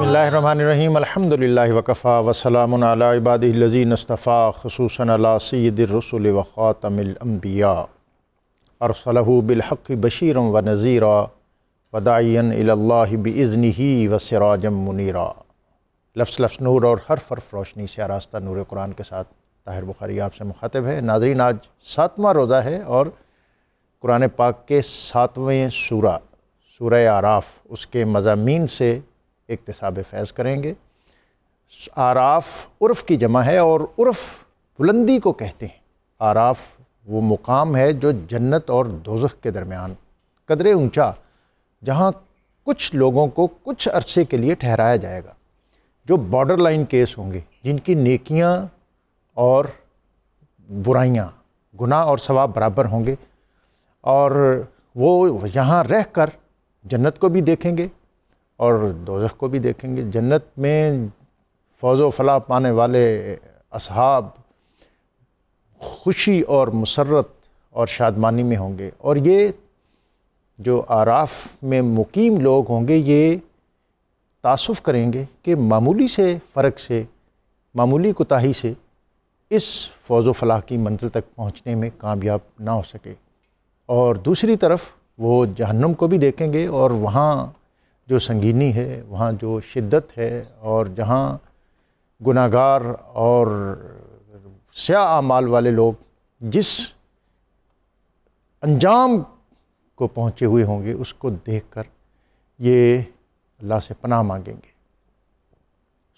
اللہ الرحمن الرحیم الحمدللہ وکفا وسلام علی عبادہ الذین اصطفیٰ خصوصاً علی سید الرسل وخاتم الانبیاء ارسلہ بالحق بشیرا ونذیرا وداعیا الی اللہ باذنہ وسراجا منیرا۔ لفظ لفظ نور اور حرف حرف روشنی سے آراستہ نور قرآن کے ساتھ طاہر بخاری آپ سے مخاطب ہے۔ ناظرین، آج 7واں روزہ ہے اور قرآن پاک کے 7ویں سورہ اعراف اس کے مضامین سے اکتساب فیض کریں گے۔ اعراف عرف کی جمع ہے اور عرف بلندی کو کہتے ہیں۔ اعراف وہ مقام ہے جو جنت اور دوزخ کے درمیان قدرے اونچا، جہاں کچھ لوگوں کو کچھ عرصے کے لیے ٹھہرایا جائے گا، جو بارڈر لائن کیس ہوں گے، جن کی نیکیاں اور برائیاں، گناہ اور ثواب برابر ہوں گے، اور وہ یہاں رہ کر جنت کو بھی دیکھیں گے اور دوزخ کو بھی دیکھیں گے۔ جنت میں فوز و فلاح پانے والے اصحاب خوشی اور مسرت اور شادمانی میں ہوں گے، اور یہ جو اعراف میں مقیم لوگ ہوں گے یہ تاسف کریں گے کہ معمولی سے فرق سے، معمولی کوتاہی سے اس فوز و فلاح کی منزل تک پہنچنے میں کامیاب نہ ہو سکے۔ اور دوسری طرف وہ جہنم کو بھی دیکھیں گے، اور وہاں جو سنگینی ہے، وہاں جو شدت ہے، اور جہاں گناہ گار اور سیاہ اعمال والے لوگ جس انجام کو پہنچے ہوئے ہوں گے، اس کو دیکھ کر یہ اللہ سے پناہ مانگیں گے۔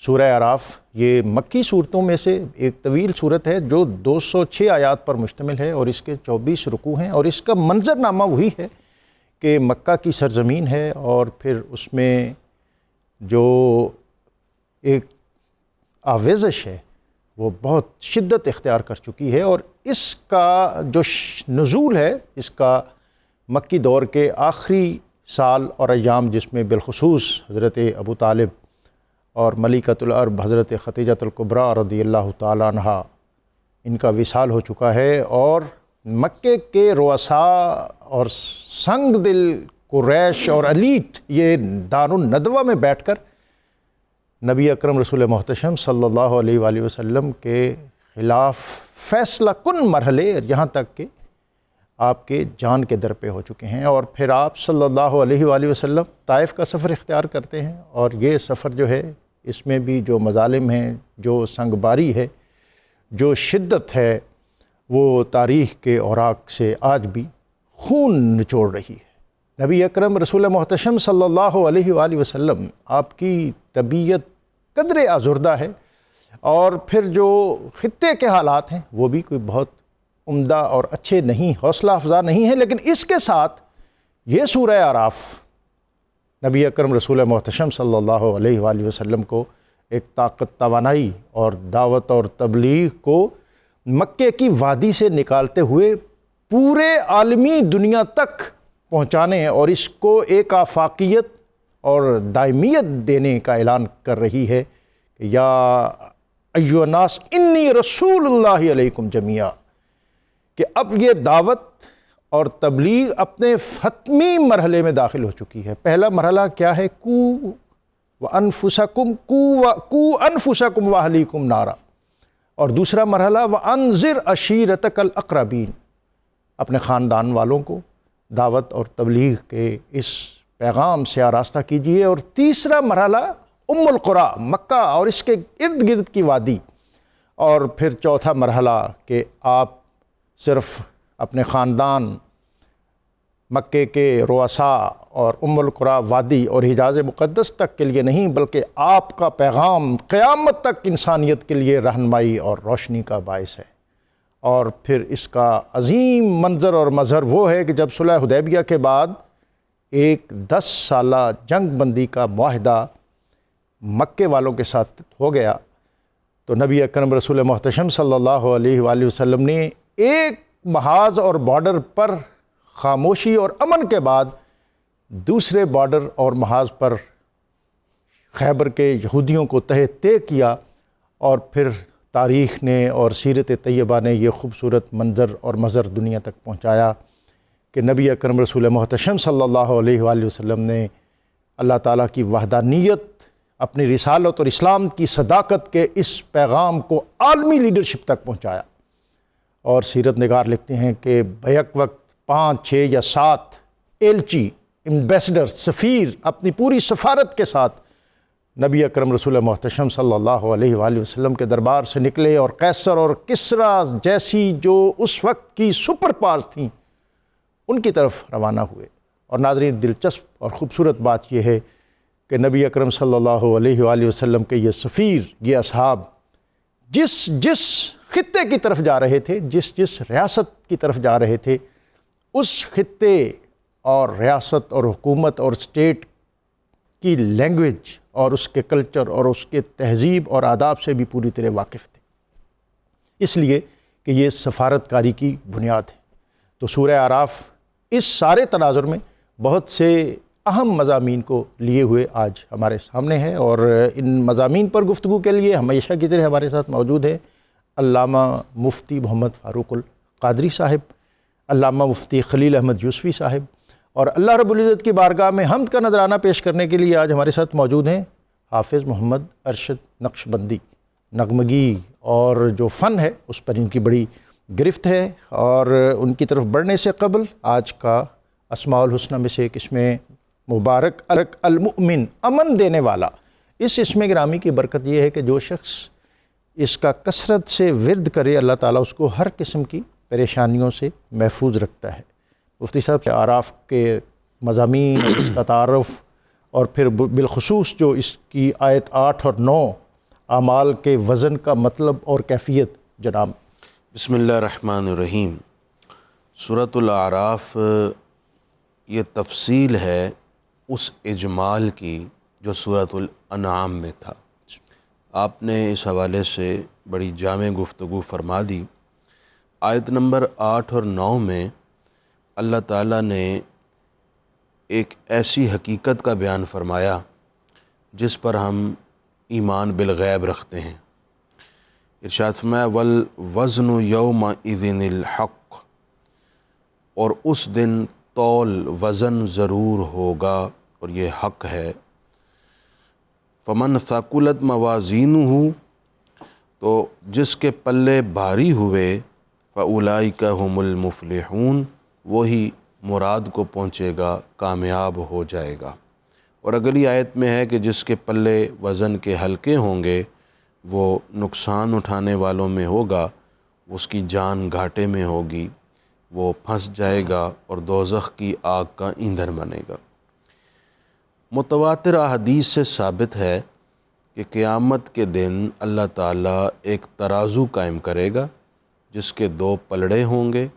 سورہ اعراف یہ مکی صورتوں میں سے ایک طویل صورت ہے جو 206 آیات پر مشتمل ہے، اور اس کے 24 رکوع ہیں، اور اس کا منظرنامہ وہی ہے کہ مکہ کی سرزمین ہے، اور پھر اس میں جو ایک آویزش ہے وہ بہت شدت اختیار کر چکی ہے، اور اس کا جو نزول ہے، اس کا مکی دور کے آخری سال اور ایام، جس میں بالخصوص حضرت ابو طالب اور ملکۃ العرب حضرت خدیجۃ الکبریٰ رضی اللہ تعالیٰ عنہا، ان کا وصال ہو چکا ہے، اور مکے کے رؤساء اور سنگ دل قریش اور ایلیٹ یہ دار الندوہ میں بیٹھ کر نبی اکرم رسول محتشم صلی اللہ علیہ وآلہ وسلم کے خلاف فیصلہ کن مرحلے یہاں تک کہ آپ کے جان کے در پہ ہو چکے ہیں۔ اور پھر آپ صلی اللہ علیہ وآلہ وسلم طائف کا سفر اختیار کرتے ہیں، اور یہ سفر جو ہے اس میں بھی جو مظالم ہیں، جو سنگ باری ہے، جو شدت ہے، وہ تاریخ کے اوراق سے آج بھی خون نچوڑ رہی ہے۔ نبی اکرم رسول محتشم صلی اللہ علیہ وآلہ وسلم، آپ کی طبیعت قدرے آزردہ ہے، اور پھر جو خطے کے حالات ہیں وہ بھی کوئی بہت عمدہ اور اچھے نہیں، حوصلہ افزا نہیں ہے، لیکن اس کے ساتھ یہ سورہ اعراف نبی اکرم رسول محتشم صلی اللہ علیہ وآلہ وسلم کو ایک طاقت، توانائی اور دعوت اور تبلیغ کو مکے کی وادی سے نکالتے ہوئے پورے عالمی دنیا تک پہنچانے اور اس کو ایک آفاقیت اور دائمیت دینے کا اعلان کر رہی ہے کہ یا ایھا الناس انی رسول اللہ علیکم جمیعا، کہ اب یہ دعوت اور تبلیغ اپنے حتمی مرحلے میں داخل ہو چکی ہے۔ پہلا مرحلہ کیا ہے؟ قُوا انفسکم واہلیکم نارا، اور دوسرا مرحلہ وانذر عشیرتک الاقربین، اپنے خاندان والوں کو دعوت اور تبلیغ کے اس پیغام سے آراستہ کیجیے، اور تیسرا مرحلہ ام القریٰ، مکہ اور اس کے ارد گرد کی وادی، اور پھر چوتھا مرحلہ کہ آپ صرف اپنے خاندان، مکے کے رؤساء اور ام القریٰ وادی اور حجاز مقدس تک کے لیے نہیں، بلکہ آپ کا پیغام قیامت تک انسانیت کے لیے رہنمائی اور روشنی کا باعث ہے۔ اور پھر اس کا عظیم منظر اور مظہر وہ ہے کہ جب صلح حدیبیہ کے بعد ایک 10 سالہ جنگ بندی کا معاہدہ مکے والوں کے ساتھ ہو گیا، تو نبی اکرم رسول محتشم صلی اللہ علیہ وآلہ وسلم نے ایک محاذ اور بارڈر پر خاموشی اور امن کے بعد دوسرے بارڈر اور محاذ پر خیبر کے یہودیوں کو تحت طے کیا، اور پھر تاریخ نے اور سیرت طیبہ نے یہ خوبصورت منظر اور مظہر دنیا تک پہنچایا کہ نبی اکرم رسول محتشم صلی اللہ علیہ وآلہ وسلم نے اللہ تعالیٰ کی وحدانیت اپنی رسالت اور اسلام کی صداقت کے اس پیغام کو عالمی لیڈرشپ تک پہنچایا۔ اور سیرت نگار لکھتے ہیں کہ بیک وقت 5، 6 یا 7 ایلچی، ایمبیسڈر، سفیر اپنی پوری سفارت کے ساتھ نبی اکرم رسول محتشم صلی اللہ علیہ وآلہ وسلم کے دربار سے نکلے اور قیصر اور کسریٰ جیسی جو اس وقت کی سپر پاورز تھیں ان کی طرف روانہ ہوئے۔ اور ناظرین، دلچسپ اور خوبصورت بات یہ ہے کہ نبی اکرم صلی اللہ علیہ وآلہ وسلم کے یہ سفیر، یہ اصحاب جس خطے کی طرف جا رہے تھے، جس ریاست کی طرف جا رہے تھے، اس خطے اور ریاست اور حکومت اور اسٹیٹ کی لینگویج اور اس کے کلچر اور اس کے تہذیب اور آداب سے بھی پوری طرح واقف تھے، اس لیے کہ یہ سفارتکاری کی بنیاد ہے۔ تو سورہ اعراف اس سارے تناظر میں بہت سے اہم مضامین کو لیے ہوئے آج ہمارے سامنے ہے، اور ان مضامین پر گفتگو کے لیے ہمیشہ کی طرح ہمارے ساتھ موجود ہے علامہ مفتی محمد فاروق القادری صاحب، علامہ مفتی خلیل احمد یوسفی صاحب، اور اللہ رب العزت کی بارگاہ میں حمد کا نذرانہ پیش کرنے کے لیے آج ہمارے ساتھ موجود ہیں حافظ محمد ارشد نقشبندی۔ نغمگی اور جو فن ہے اس پر ان کی بڑی گرفت ہے، اور ان کی طرف بڑھنے سے قبل آج کا اسماء الحسنہ میں سے ایک اسم مبارک المؤمن، امن دینے والا، اس اسم گرامی کی برکت یہ ہے کہ جو شخص اس کا کثرت سے ورد کرے اللہ تعالیٰ اس کو ہر قسم کی پریشانیوں سے محفوظ رکھتا ہے۔ مفتی صاحب، اعراف کے مضامین اور اس کا تعارف، اور پھر بالخصوص جو اس کی آیت 8 اور 9 اعمال کے وزن کا مطلب اور کیفیت جناب۔ بسم اللہ الرحمن الرحیم۔ سورۃ الاعراف یہ تفصیل ہے اس اجمال کی جو سورۃ الانعام میں تھا۔ آپ نے اس حوالے سے بڑی جامع گفتگو فرما دی۔ آیت نمبر 8 اور 9 میں اللہ تعالیٰ نے ایک ایسی حقیقت کا بیان فرمایا جس پر ہم ایمان بالغیب رکھتے ہیں۔ ارشاد فرمایا والوزن یومئذ الحق، اور اس دن تول وزن ضرور ہوگا اور یہ حق ہے۔ فمن ثقلت موازینہ، تو جس کے پلے بھاری ہوئے، فاولئک هم المفلحون، وہی مراد کو پہنچے گا، کامیاب ہو جائے گا۔ اور اگلی آیت میں ہے کہ جس کے پلے وزن کے ہلکے ہوں گے وہ نقصان اٹھانے والوں میں ہوگا، اس کی جان گھاٹے میں ہوگی، وہ پھنس جائے گا اور دوزخ کی آگ کا ایندھن بنے گا۔ متواتر احادیث سے ثابت ہے کہ قیامت کے دن اللہ تعالیٰ ایک ترازو قائم کرے گا جس کے 2 پلڑے ہوں گے۔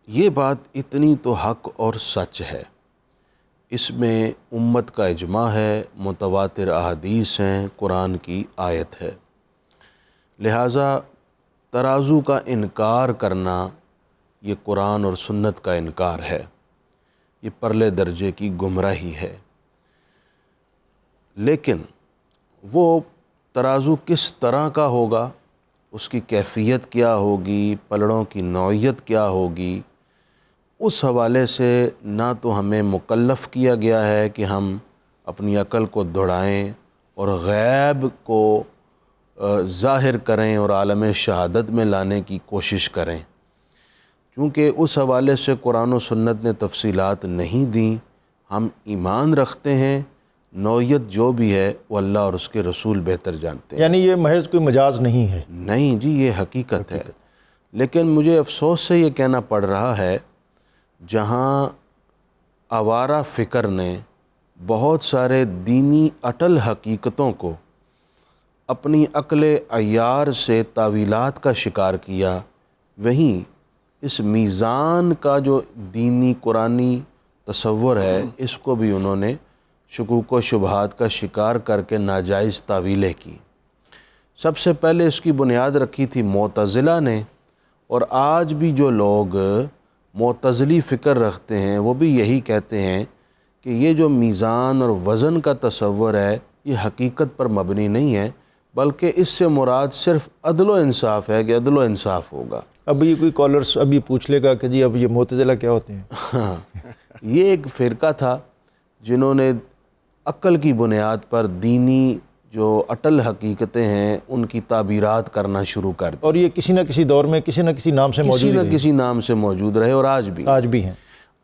یہ بات اتنی تو حق اور سچ ہے، اس میں امت کا اجماع ہے، متواتر احادیث ہیں، قرآن کی آیت ہے۔ لہٰذا ترازو کا انکار کرنا یہ قرآن اور سنت کا انکار ہے، یہ پرلے درجے کی گمراہی ہے۔ لیکن وہ ترازو کس طرح کا ہوگا، اس کی کیفیت کیا ہوگی، پلڑوں کی نوعیت کیا ہوگی، اس حوالے سے نہ تو ہمیں مکلف کیا گیا ہے کہ ہم اپنی عقل کو دوڑائیں اور غیب کو ظاہر کریں اور عالم شہادت میں لانے کی کوشش کریں، چونکہ اس حوالے سے قرآن و سنت نے تفصیلات نہیں دیں۔ ہم ایمان رکھتے ہیں، نوعیت جو بھی ہے وہ اللہ اور اس کے رسول بہتر جانتے ہیں۔ یعنی یہ محض کوئی مجاز نہیں ہے؟ نہیں جی، یہ حقیقت ہے۔ لیکن مجھے افسوس سے یہ کہنا پڑ رہا ہے، جہاں آوارہ فکر نے بہت سارے دینی اٹل حقیقتوں کو اپنی عقل عیار سے تعویلات کا شکار کیا، وہیں اس میزان کا جو دینی قرآنی تصور ہے اس کو بھی انہوں نے شکوک و شبہات کا شکار کر کے ناجائز تعویلیں کی۔ سب سے پہلے اس کی بنیاد رکھی تھی معتزلہ نے، اور آج بھی جو لوگ معتزلی فکر رکھتے ہیں وہ بھی یہی کہتے ہیں کہ یہ جو میزان اور وزن کا تصور ہے یہ حقیقت پر مبنی نہیں ہے، بلکہ اس سے مراد صرف عدل و انصاف ہے کہ عدل و انصاف ہوگا۔ اب یہ کوئی کالرز ابھی پوچھ لے گا کہ جی اب یہ معتزلہ کیا ہوتے ہیں؟ ہاں، یہ ایک فرقہ تھا جنہوں نے عقل کی بنیاد پر دینی جو اٹل حقیقتیں ہیں ان کی تعبیرات کرنا شروع کر دیں، اور یہ کسی نہ کسی دور میں کسی نہ کسی نام سے موجود کسی نہ کسی نام سے موجود رہے اور آج بھی ہیں۔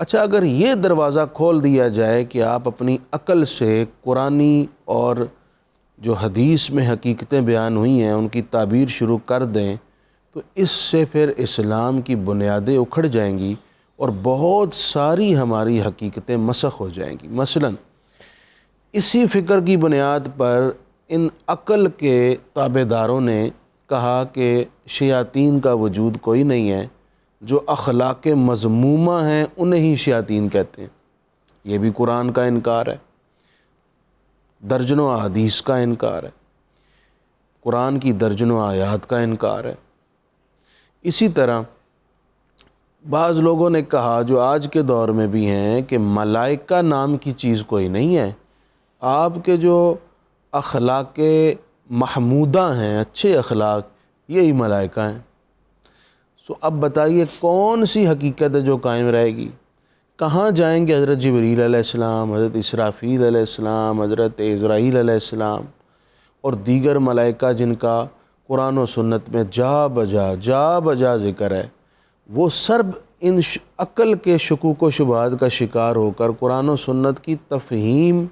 اچھا، اگر یہ دروازہ کھول دیا جائے کہ آپ اپنی عقل سے قرآنی اور جو حدیث میں حقیقتیں بیان ہوئی ہیں ان کی تعبیر شروع کر دیں، تو اس سے پھر اسلام کی بنیادیں اکھڑ جائیں گی اور بہت ساری ہماری حقیقتیں مسخ ہو جائیں گی۔ مثلا اسی فکر کی بنیاد پر ان عقل کے تابع داروں نے کہا کہ شیاطین کا وجود کوئی نہیں ہے، جو اخلاق مذمومہ ہیں انہیں ہی شیاطین کہتے ہیں۔ یہ بھی قرآن کا انکار ہے، درجنوں احادیث کا انکار ہے، قرآن کی درجنوں آیات کا انکار ہے۔ اسی طرح بعض لوگوں نے کہا جو آج کے دور میں بھی ہیں کہ ملائکہ نام کی چیز کوئی نہیں ہے، آپ کے جو اخلاق محمودہ ہیں، اچھے اخلاق، یہی ملائکہ ہیں۔ سو اب بتائیے کون سی حقیقت ہے جو قائم رہے گی؟ کہاں جائیں گے حضرت جبریل علیہ السلام، حضرت اسرافیل علیہ السلام، حضرت عزرائیل علیہ السلام اور دیگر ملائکہ جن کا قرآن و سنت میں جا بجا ذکر ہے، وہ سرب ان عقل کے شکوک و شبہات کا شکار ہو کر قرآن و سنت کی تفہیم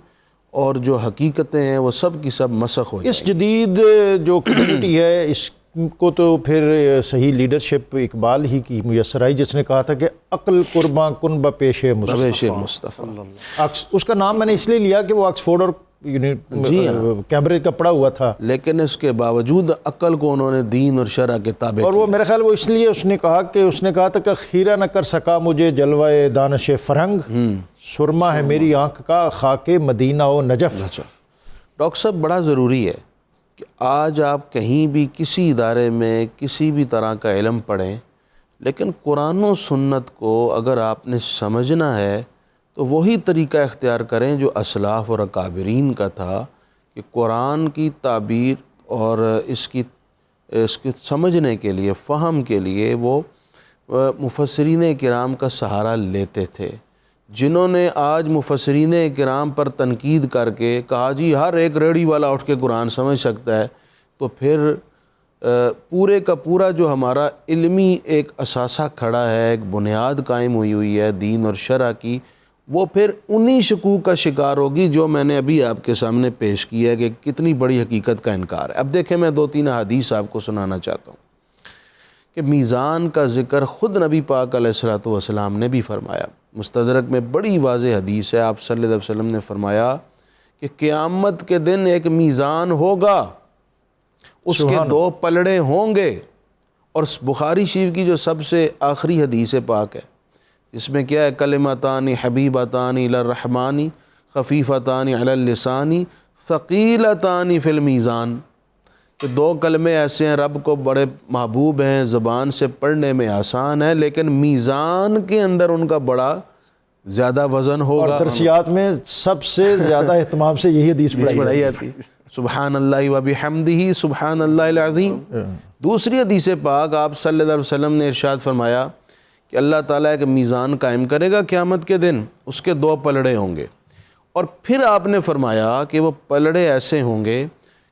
اور جو حقیقتیں ہیں وہ سب کی سب مسخ ہو جائیں۔ اس جدید جو کمیونٹی ہے اس کو تو پھر صحیح لیڈرشپ اقبال ہی کی میسر آئی، جس نے کہا تھا کہ عقل قرباں کن بپیش مصطفیٰ۔ اس کا نام میں نے اس لیے لیا کہ وہ آکسفورڈ اور کیمبرج کا پڑھا ہوا تھا، لیکن اس کے باوجود عقل کو انہوں نے دین اور شرع کے تابع اور وہ میرے خیال وہ اس لیے اس نے کہا تھا کہ خیرہ نہ کر سکا مجھے جلوہ دانش فرنگ، سرما ہے میری آنکھ کا خاک مدینہ و نجف۔ ڈاکٹر صاحب بڑا ضروری ہے کہ آج آپ کہیں بھی کسی ادارے میں کسی بھی طرح کا علم پڑھیں، لیکن قرآن و سنت کو اگر آپ نے سمجھنا ہے تو وہی طریقہ اختیار کریں جو اسلاف اور اکابرین کا تھا، کہ قرآن کی تعبیر اور اس کی سمجھنے کے لیے، فہم کے لیے وہ مفسرین کرام کا سہارا لیتے تھے، جنہوں نے آج مفسرین کرام پر تنقید کر کے کہا جی ہر ایک ریڑھی والا اٹھ کے قرآن سمجھ سکتا ہے، تو پھر پورے کا پورا جو ہمارا علمی ایک اثاثہ کھڑا ہے، ایک بنیاد قائم ہوئی ہے دین اور شرع کی، وہ پھر انہی شکوک کا شکار ہوگی جو میں نے ابھی آپ کے سامنے پیش کیا ہے کہ کتنی بڑی حقیقت کا انکار ہے۔ اب دیکھیں میں 2-3 حدیث آپ کو سنانا چاہتا ہوں کہ میزان کا ذکر خود نبی پاک علیہ السلام نے بھی فرمایا۔ مستدرک میں بڑی واضح حدیث ہے، آپ صلی اللہ علیہ وسلم نے فرمایا کہ قیامت کے دن ایک میزان ہوگا، اس کے 2 پلڑے ہوں گے، اور بخاری شریف کی جو سب سے آخری حدیث پاک ہے اس میں کیا ہے، کلمتان حبیبتان الی الرحمن خفیفتان علی اللسان ثقیلتان فی المیزان، کہ 2 کلمے ایسے ہیں رب کو بڑے محبوب ہیں، زبان سے پڑھنے میں آسان ہے، لیکن میزان کے اندر ان کا بڑا زیادہ وزن ہوگا۔ اور درسیات میں سب سے زیادہ اہتمام سے یہی حدیث پڑھائی جاتی ہے، سبحان اللہ و بحمدہ سبحان اللہ العظیم۔ دوسری حدیث پاک آپ صلی اللہ علیہ وسلم نے ارشاد فرمایا کہ اللہ تعالیٰ ایک میزان قائم کرے گا قیامت کے دن، اس کے 2 پلڑے ہوں گے، اور پھر آپ نے فرمایا کہ وہ پلڑے ایسے ہوں گے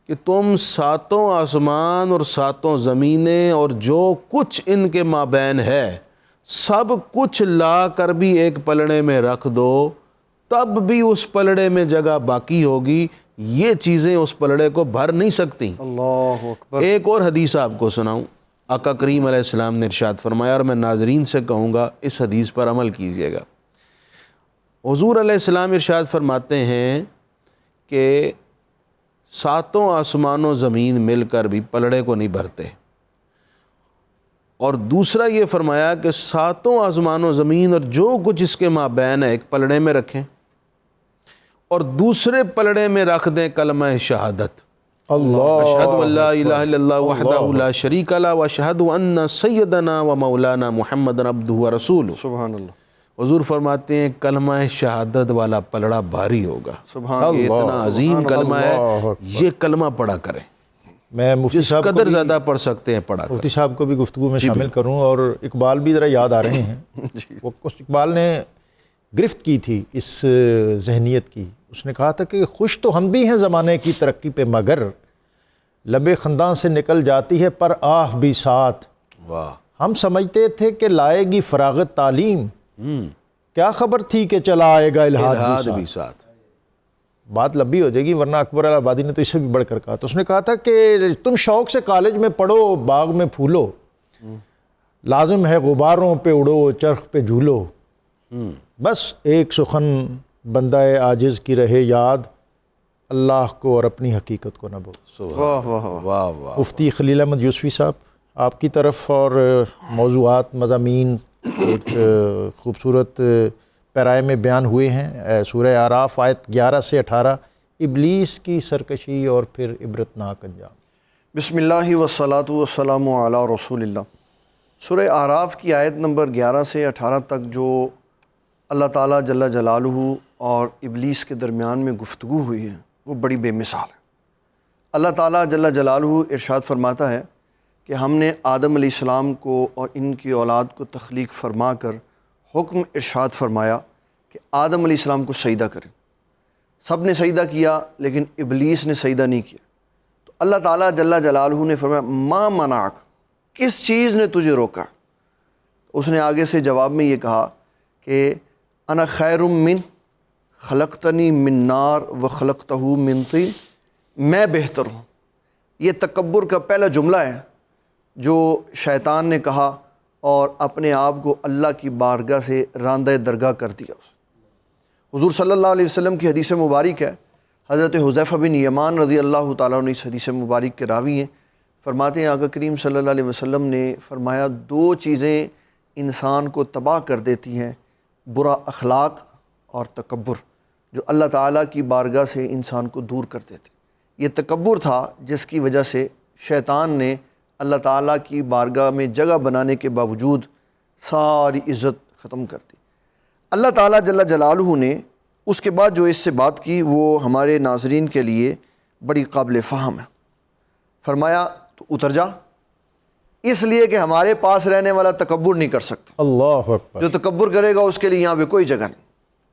کہ تم 7 آسمان اور 7 زمینیں اور جو کچھ ان کے مابین ہے سب کچھ لا کر بھی ایک پلڑے میں رکھ دو، تب بھی اس پلڑے میں جگہ باقی ہوگی، یہ چیزیں اس پلڑے کو بھر نہیں سکتی۔ اللہ اکبر۔ ایک اور حدیث آپ کو سناؤں، آقا کریم علیہ السلام نے ارشاد فرمایا، اور میں ناظرین سے کہوں گا اس حدیث پر عمل کیجئے گا۔ حضور علیہ السلام ارشاد فرماتے ہیں کہ 7 آسمان و زمین مل کر بھی پلڑے کو نہیں بھرتے، اور دوسرا یہ فرمایا کہ 7 آسمان و زمین اور جو کچھ اس کے مابین ہے ایک پلڑے میں رکھیں، اور دوسرے پلڑے میں رکھ دیں کلمہ شہادت، اشہد ان لا الہ الا اللہ وحدہ لا شریک لہ واشہد ان سیدنا و مولانا محمد عبدہ و رسولہ۔ سبحان اللہ۔ حضور فرماتے ہیں کلمہ شہادت والا پلڑا بھاری ہوگا، سبحان یہ اتنا عظیم کلمہ ہے، یہ کلمہ پڑھا کریں، میں مفتی جس صاحب کو قدر زیادہ پڑھ سکتے ہیں پڑھا کریں۔ مفتی صاحب کو بھی گفتگو میں شامل کروں، اور اقبال بھی ذرا یاد آ رہے ہیں۔ وہ کچھ اقبال نے گرفت کی تھی اس ذہنیت کی، اس نے کہا تھا کہ خوش تو ہم بھی ہیں زمانے کی ترقی پہ، مگر لب خنداں سے نکل جاتی ہے پر آہ بھی ساتھ۔ واہ، ہم سمجھتے تھے کہ لائے گی فراغت تعلیم، کیا خبر تھی کہ چلا آئے گا الہاد الہاد بھی بھی ساتھ۔ ساتھ۔ بات لمبی ہو جائے گی، ورنہ اکبر الہٰبادی نے تو اس سے بھی بڑھ کر کہا، تو اس نے کہا تھا کہ تم شوق سے کالج میں پڑھو، باغ میں پھولو، لازم ہے غباروں پہ اڑو، چرخ پہ جھولو، بس ایک سخن بندہ عاجز کی رہے یاد، اللہ کو اور اپنی حقیقت کو نہ بھولو۔ واہ واہ واہ۔ واہ واہ، مفتی خلیل احمد یوسفی صاحب، آپ کی طرف اور موضوعات، مضامین ایک خوبصورت پیرائے میں بیان ہوئے ہیں۔ سورہ اعراف آیت 11 سے 18، ابلیس کی سرکشی اور پھر عبرتناک انجام۔ بسم اللہ والصلاۃ والسلام علی رسول اللہ۔ سورہ اعراف کی آیت نمبر 11 سے 18 تک جو اللہ تعالیٰ جل جلالہ اور ابلیس کے درمیان میں گفتگو ہوئی ہے وہ بڑی بے مثال ہے۔ اللہ تعالیٰ جل جلالہ ارشاد فرماتا ہے کہ ہم نے آدم علیہ السلام کو اور ان کی اولاد کو تخلیق فرما کر حکم ارشاد فرمایا کہ آدم علیہ السلام کو سجدہ کریں۔ سب نے سجدہ کیا لیکن ابلیس نے سجدہ نہیں کیا، تو اللہ تعالیٰ جل جلالہ نے فرمایا ما منعک، کس چیز نے تجھے روکا؟ اس نے آگے سے جواب میں یہ کہا کہ انا خیر من خلقتنی من نار و خلقتہ من طین، میں بہتر ہوں۔ یہ تکبر کا پہلا جملہ ہے جو شیطان نے کہا اور اپنے آپ کو اللہ کی بارگاہ سے راندہ درگاہ کر دیا۔ حضور صلی اللہ علیہ وسلم کی حدیث مبارک ہے، حضرت حذیفہ بن یمان رضی اللہ تعالیٰ عنہ اس حدیث مبارک کے راوی ہیں، فرماتے ہیں آقا کریم صلی اللہ علیہ وسلم نے فرمایا دو چیزیں انسان کو تباہ کر دیتی ہیں، برا اخلاق اور تکبر، جو اللہ تعالیٰ کی بارگاہ سے انسان کو دور کر دیتے۔ یہ تکبر تھا جس کی وجہ سے شیطان نے اللہ تعالیٰ کی بارگاہ میں جگہ بنانے کے باوجود ساری عزت ختم کر دی۔ اللہ تعالیٰ جل جلالہ نے اس کے بعد جو اس سے بات کی وہ ہمارے ناظرین کے لیے بڑی قابل فہم ہے۔ فرمایا تو اتر جا، اس لیے کہ ہمارے پاس رہنے والا تکبر نہیں کر سکتا۔ اللہ اکبر، جو تکبر کرے گا اس کے لیے یہاں پہ کوئی جگہ نہیں،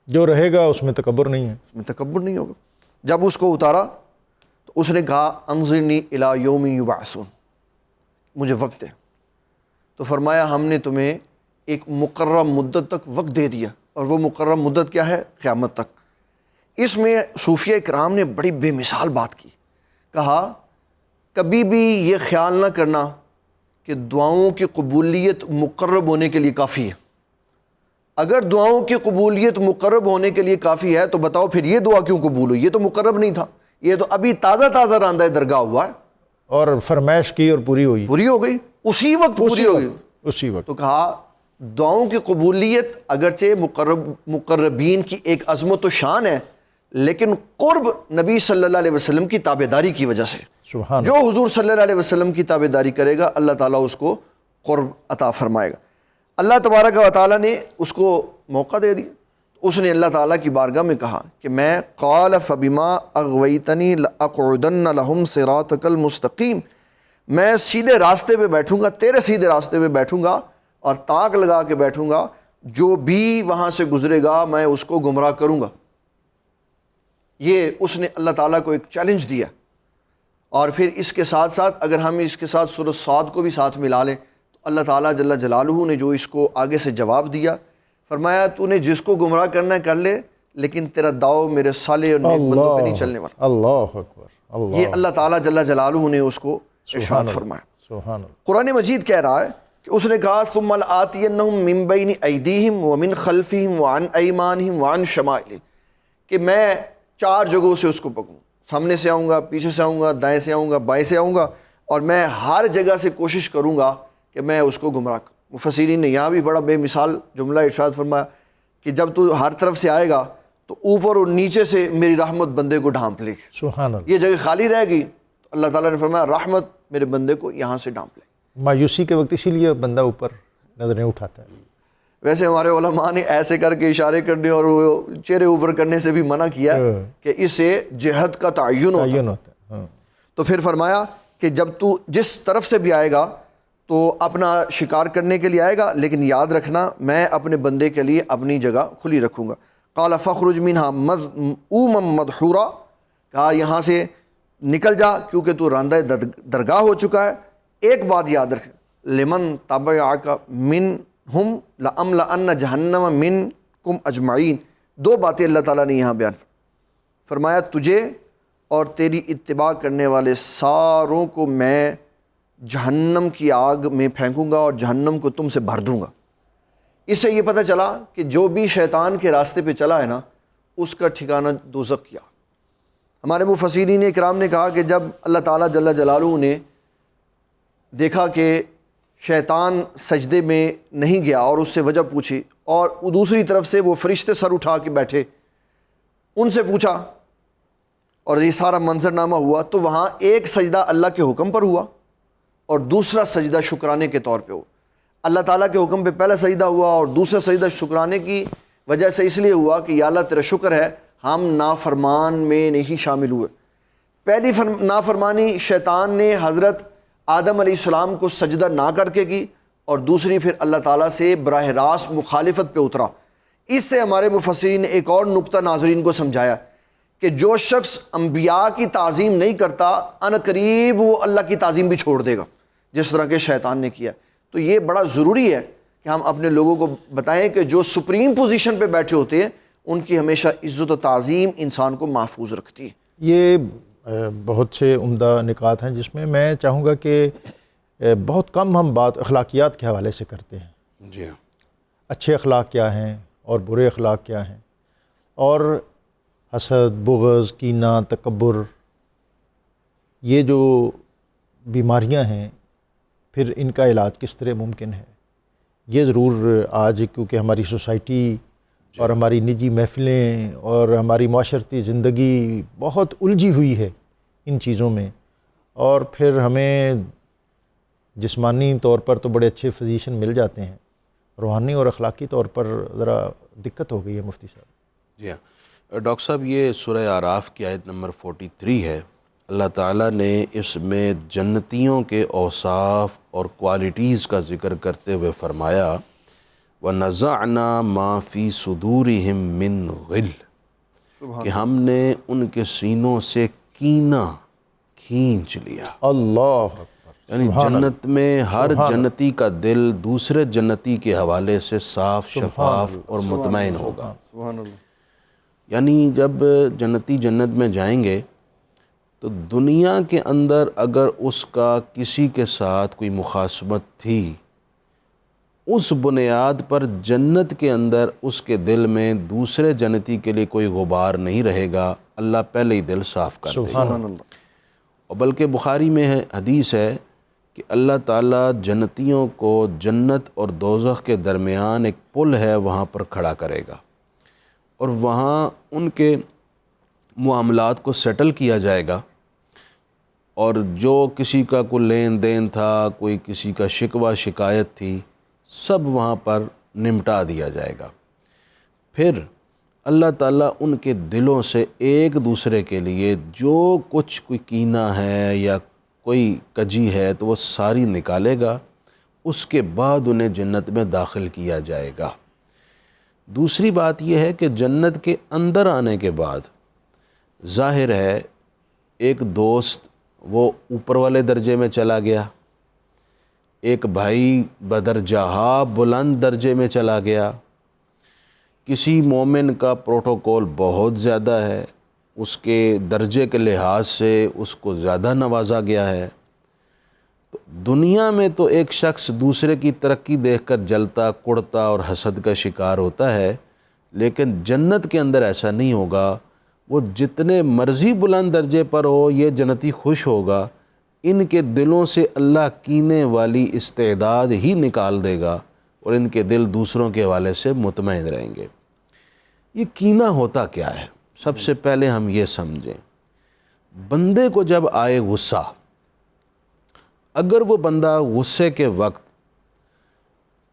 جو رہے گا اس میں تکبر نہیں ہے۔ اس میں تکبر نہیں ہوگا۔ جب اس کو اتارا تو اس نے کہا انظرنی الی یوم یبعثون، مجھے وقت دے۔ تو فرمایا ہم نے تمہیں ایک مقررہ مدت تک وقت دے دیا، اور وہ مقررہ مدت کیا ہے؟ قیامت تک۔ اس میں صوفیہ کرام نے بڑی بے مثال بات کی، کہا کبھی بھی یہ خیال نہ کرنا کہ دعاؤں کی قبولیت مقرب ہونے کے لیے کافی ہے۔ اگر دعاؤں کی قبولیت مقرب ہونے کے لیے کافی ہے تو بتاؤ پھر یہ دعا کیوں قبول ہوئی؟ یہ تو مقرب نہیں تھا، یہ تو ابھی تازہ تازہ راندہ درگاہ ہوا ہے، اور فرمائش کی اور پوری ہوئی، پوری ہو گئی، اسی وقت پوری ہو گئی۔ اسی وقت۔ تو کہا دعاؤں کی قبولیت اگرچہ مقربین کی ایک عظمت و شان ہے، لیکن قرب نبی صلی اللہ علیہ وسلم کی تابعداری کی وجہ سے، سبحان جو حضور صلی اللہ علیہ وسلم کی تابعداری کرے گا اللہ تعالیٰ اس کو قرب عطا فرمائے گا۔ اللہ تبارک و تعالیٰ نے اس کو موقع دے دیا، اس نے اللہ تعالیٰ کی بارگاہ میں کہا کہ میں قال فبما اغویتنی لاقعدن لہم صراطک المستقیم، میں سیدھے راستے پہ بیٹھوں گا، تیرے سیدھے راستے پہ بیٹھوں گا اور تاک لگا کے بیٹھوں گا، جو بھی وہاں سے گزرے گا میں اس کو گمراہ کروں گا۔ یہ اس نے اللہ تعالیٰ کو ایک چیلنج دیا۔ اور پھر اس کے ساتھ ساتھ اگر ہم اس کے ساتھ سورۃ صاد کو بھی ساتھ ملا لیں تو اللہ تعالیٰ جل جلالہ نے جو اس کو آگے سے جواب دیا، فرمایا تو نے جس کو گمراہ کرنا ہے کر لے، لیکن تیرا داؤ میرے صالح اور نیک بندوں پہ نہیں چلنے والا۔ اللہ اکبر، اللہ، یہ اللہ تعالیٰ جل جلالہ نے اس کو ارشاد فرمایا۔ سبحان اللہ۔ قرآن مجید کہہ رہا ہے کہ اس نے کہا ثم لآتینہم من بین ایدیہم ومن خلفہم وعن ایمانہم وعن شمائلہم، کہ میں 4 جگہوں سے اس کو پکڑوں، سامنے سے آؤں گا، پیچھے سے آؤں گا، دائیں سے آؤں گا، بائیں سے آؤں گا، اور میں ہر جگہ سے کوشش کروں گا کہ میں اس کو گمراہ کروں۔ مفسرین نے یہاں بھی بڑا بے مثال جملہ ارشاد فرمایا کہ جب تو ہر طرف سے آئے گا تو اوپر اور نیچے سے میری رحمت بندے کو ڈھانپ لے گی۔ سبحان اللہ۔ یہ جگہ خالی رہے گی تو اللہ تعالیٰ نے فرمایا رحمت میرے بندے کو یہاں سے ڈھانپ لے گی۔ مایوسی کے وقت اسی لیے بندہ اوپر نظریں اٹھاتا ہے۔ ویسے ہمارے علماء نے ایسے کر کے اشارے کرنے اور وہ چہرے اوپر کرنے سے بھی منع کیا کہ اس سے جہت کا تعین ہوتا ہے۔ تعین ہوتا ہے، ہاں۔ تو پھر فرمایا کہ جب تو جس طرف سے بھی آئے گا تو اپنا شکار کرنے کے لیے آئے گا، لیکن یاد رکھنا میں اپنے بندے کے لیے اپنی جگہ کھلی رکھوں گا۔ قال فخرج منها مذءوما مدحورا، کہا یہاں سے نکل جا کیونکہ تو راندہ درگاہ ہو چکا ہے۔ ایک بات یاد رکھ، لمن تبعک منہم لأملأن جہنم منکم اجمعین، دو باتیں اللہ تعالیٰ نے یہاں بیان فرمایا، تجھے اور تیری اتباع کرنے والے ساروں کو میں جہنم کی آگ میں پھینکوں گا اور جہنم کو تم سے بھر دوں گا۔ اس سے یہ پتہ چلا کہ جو بھی شیطان کے راستے پہ چلا ہے نا، اس کا ٹھکانہ دوزخ کیا۔ ہمارے مفسرین اکرام نے کہا کہ جب اللہ تعالیٰ جل جلالہ نے دیکھا کہ شیطان سجدے میں نہیں گیا اور اس سے وجہ پوچھی، اور دوسری طرف سے وہ فرشتے سر اٹھا کے بیٹھے، ان سے پوچھا اور یہ سارا منظرنامہ ہوا، تو وہاں ایک سجدہ اللہ کے حکم پر ہوا اور دوسرا سجدہ شکرانے کے طور پہ ہوا۔ اللہ تعالیٰ کے حکم پہ پہلا سجدہ ہوا اور دوسرا سجدہ شکرانے کی وجہ سے اس لیے ہوا کہ یا اللہ تیرا شکر ہے ہم نافرمان میں نہیں شامل ہوئے۔ پہلی نافرمانی شیطان نے حضرت آدم علیہ السلام کو سجدہ نہ کر کے کی، اور دوسری پھر اللہ تعالیٰ سے براہ راست مخالفت پہ اترا۔ اس سے ہمارے مفسرین نے ایک اور نقطہ ناظرین کو سمجھایا کہ جو شخص انبیاء کی تعظیم نہیں کرتا عنقریب وہ اللہ کی تعظیم بھی چھوڑ دے گا، جس طرح کہ شیطان نے کیا۔ تو یہ بڑا ضروری ہے کہ ہم اپنے لوگوں کو بتائیں کہ جو سپریم پوزیشن پہ بیٹھے ہوتے ہیں ان کی ہمیشہ عزت و تعظیم انسان کو محفوظ رکھتی ہے۔ یہ بہت سے عمدہ نکات ہیں جس میں میں چاہوں گا کہ بہت کم ہم بات اخلاقیات کے حوالے سے کرتے ہیں۔ جی ہاں، اچھے اخلاق کیا ہیں اور برے اخلاق کیا ہیں، اور حسد، بغض، کینہ، تکبر، یہ جو بیماریاں ہیں پھر ان کا علاج کس طرح ممکن ہے، یہ ضرور آج کیونکہ ہماری سوسائٹی اور ہماری نجی محفلیں اور ہماری معاشرتی زندگی بہت الجھی ہوئی ہے ان چیزوں میں، اور پھر ہمیں جسمانی طور پر تو بڑے اچھے فزیشن مل جاتے ہیں، روحانی اور اخلاقی طور پر ذرا دقت ہو گئی ہے مفتی صاحب۔ جی ہاں ڈاکٹر صاحب، یہ سورہ اعراف کی آیت نمبر 43 ہے۔ اللہ تعالیٰ نے اس میں جنتیوں کے اوصاف اور کوالٹیز کا ذکر کرتے ہوئے فرمایا، وَنَزَعْنَا مَا فِي صُدُورِهِم مِّن غِلٍّ، کہ ہم نے ان کے سینوں سے کینہ کھینچ لیا۔ اللہ اکبر، یعنی جنت میں ہر جنتی کا دل دوسرے جنتی کے حوالے سے صاف، شفاف اور مطمئن ہوگا۔ سبحان اللہ۔ یعنی جب جنتی جنت میں جائیں گے تو دنیا کے اندر اگر اس کا کسی کے ساتھ کوئی مخاصمت تھی، اس بنیاد پر جنت کے اندر اس کے دل میں دوسرے جنتی کے لیے کوئی غبار نہیں رہے گا، اللہ پہلے ہی دل صاف کر دے گا۔ سبحان اللہ۔ اور بلکہ بخاری میں حدیث ہے کہ اللہ تعالیٰ جنتیوں کو جنت اور دوزخ کے درمیان ایک پل ہے وہاں پر کھڑا کرے گا، اور وہاں ان کے معاملات کو سیٹل کیا جائے گا، اور جو کسی کا کوئی لین دین تھا، کوئی کسی کا شکوہ شکایت تھی، سب وہاں پر نمٹا دیا جائے گا۔ پھر اللہ تعالیٰ ان کے دلوں سے ایک دوسرے کے لیے جو کچھ کوئی کینہ ہے یا کوئی کجی ہے تو وہ ساری نکالے گا، اس کے بعد انہیں جنت میں داخل کیا جائے گا۔ دوسری بات یہ ہے کہ جنت کے اندر آنے کے بعد ظاہر ہے ایک دوست وہ اوپر والے درجے میں چلا گیا، ایک بھائی بدرجہ بلند درجے میں چلا گیا، کسی مومن کا پروٹوکول بہت زیادہ ہے، اس کے درجے کے لحاظ سے اس کو زیادہ نوازا گیا ہے۔ تو دنیا میں تو ایک شخص دوسرے کی ترقی دیکھ کر جلتا، کڑتا اور حسد کا شکار ہوتا ہے، لیکن جنت کے اندر ایسا نہیں ہوگا۔ وہ جتنے مرضی بلند درجے پر ہو، یہ جنتی خوش ہوگا، ان کے دلوں سے اللہ کینے والی استعداد ہی نکال دے گا، اور ان کے دل دوسروں کے حوالے سے مطمئن رہیں گے۔ یہ کینہ ہوتا کیا ہے؟ سب سے پہلے ہم یہ سمجھیں، بندے کو جب آئے غصہ، اگر وہ بندہ غصے کے وقت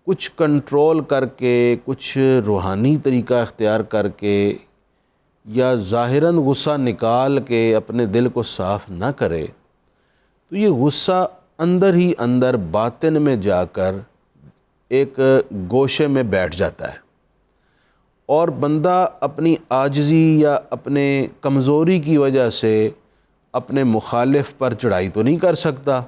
کچھ کنٹرول کر کے، کچھ روحانی طریقہ اختیار کر کے، یا ظاہراً غصہ نکال کے اپنے دل کو صاف نہ کرے، تو یہ غصہ اندر ہی اندر باطن میں جا کر ایک گوشے میں بیٹھ جاتا ہے، اور بندہ اپنی عاجزی یا اپنے کمزوری کی وجہ سے اپنے مخالف پر چڑھائی تو نہیں کر سکتا،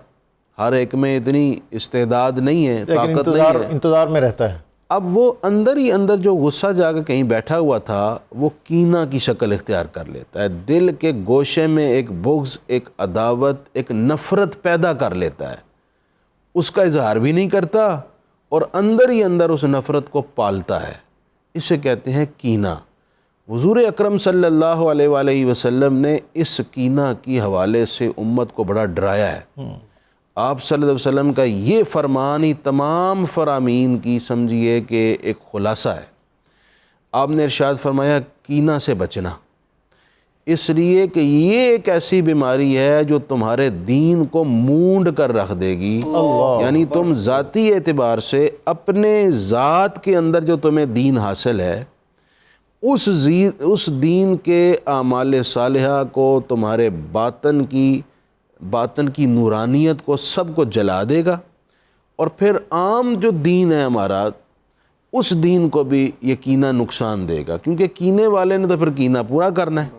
ہر ایک میں اتنی استعداد نہیں ہے، لیکن طاقت نہیں ہے۔ انتظار میں رہتا ہے۔ اب وہ اندر ہی اندر جو غصہ جا کے کہیں بیٹھا ہوا تھا وہ کینہ کی شکل اختیار کر لیتا ہے، دل کے گوشے میں ایک بغض، ایک عداوت، ایک نفرت پیدا کر لیتا ہے، اس کا اظہار بھی نہیں کرتا اور اندر ہی اندر اس نفرت کو پالتا ہے، اسے کہتے ہیں کینہ۔ حضور اکرم صلی اللہ علیہ وآلہ وسلم نے اس کینہ کی حوالے سے امت کو بڑا ڈرایا ہے۔ آپ صلی اللہ علیہ وسلم کا یہ فرمان ہی تمام فرامین کی سمجھیے کہ ایک خلاصہ ہے۔ آپ نے ارشاد فرمایا کینہ سے بچنا، اس لیے کہ یہ ایک ایسی بیماری ہے جو تمہارے دین کو مونڈ کر رکھ دے گی، یعنی تم ذاتی اعتبار سے اپنے ذات کے اندر جو تمہیں دین حاصل ہے اس دین کے اعمال صالحہ کو، تمہارے باطن کی نورانیت کو سب کو جلا دے گا، اور پھر عام جو دین ہے ہمارا اس دین کو بھی یہ کینہ نقصان دے گا، کیونکہ کینے والے نے تو پھر کینہ پورا کرنا ہے،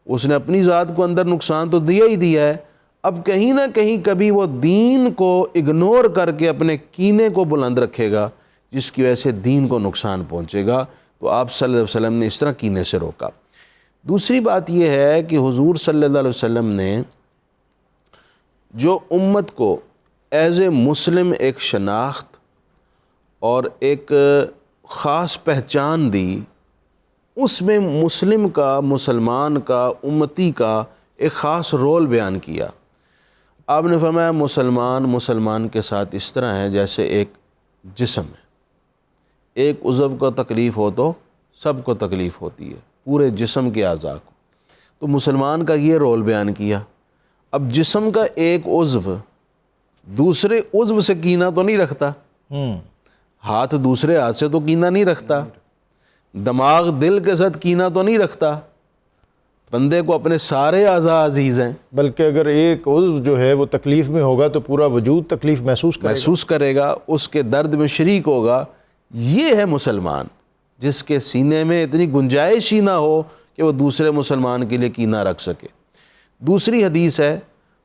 اس نے اپنی ذات کو اندر نقصان تو دیا ہی دیا ہے، اب کہیں نہ کہیں کبھی وہ دین کو اگنور کر کے اپنے کینے کو بلند رکھے گا، جس کی وجہ سے دین کو نقصان پہنچے گا۔ تو آپ صلی اللہ علیہ وسلم نے اس طرح کینے سے روکا۔ دوسری بات یہ ہے کہ حضور صلی اللہ علیہ وسلم نے جو امت کو ایز اے مسلم ایک شناخت اور ایک خاص پہچان دی، اس میں مسلم کا، مسلمان کا، امتی کا ایک خاص رول بیان کیا۔ آپ نے فرمایا مسلمان کے ساتھ اس طرح ہے جیسے ایک جسم ہے، ایک عضو کو تکلیف ہو تو سب کو تکلیف ہوتی ہے، پورے جسم کے اعضاء کو۔ تو مسلمان کا یہ رول بیان کیا۔ اب جسم کا ایک عضو دوسرے عضو سے کینہ تو نہیں رکھتا، ہاتھ دوسرے ہاتھ سے تو کینہ نہیں رکھتا، دماغ دل کے ساتھ کینہ تو نہیں رکھتا، بندے کو اپنے سارے اعضاء عزیز ہیں، بلکہ اگر ایک عضو جو ہے وہ تکلیف میں ہوگا تو پورا وجود تکلیف محسوس کرے گا، اس کے درد میں شریک ہوگا۔ یہ ہے مسلمان جس کے سینے میں اتنی گنجائش ہی نہ ہو کہ وہ دوسرے مسلمان کے لیے کینہ رکھ سکے۔ دوسری حدیث ہے،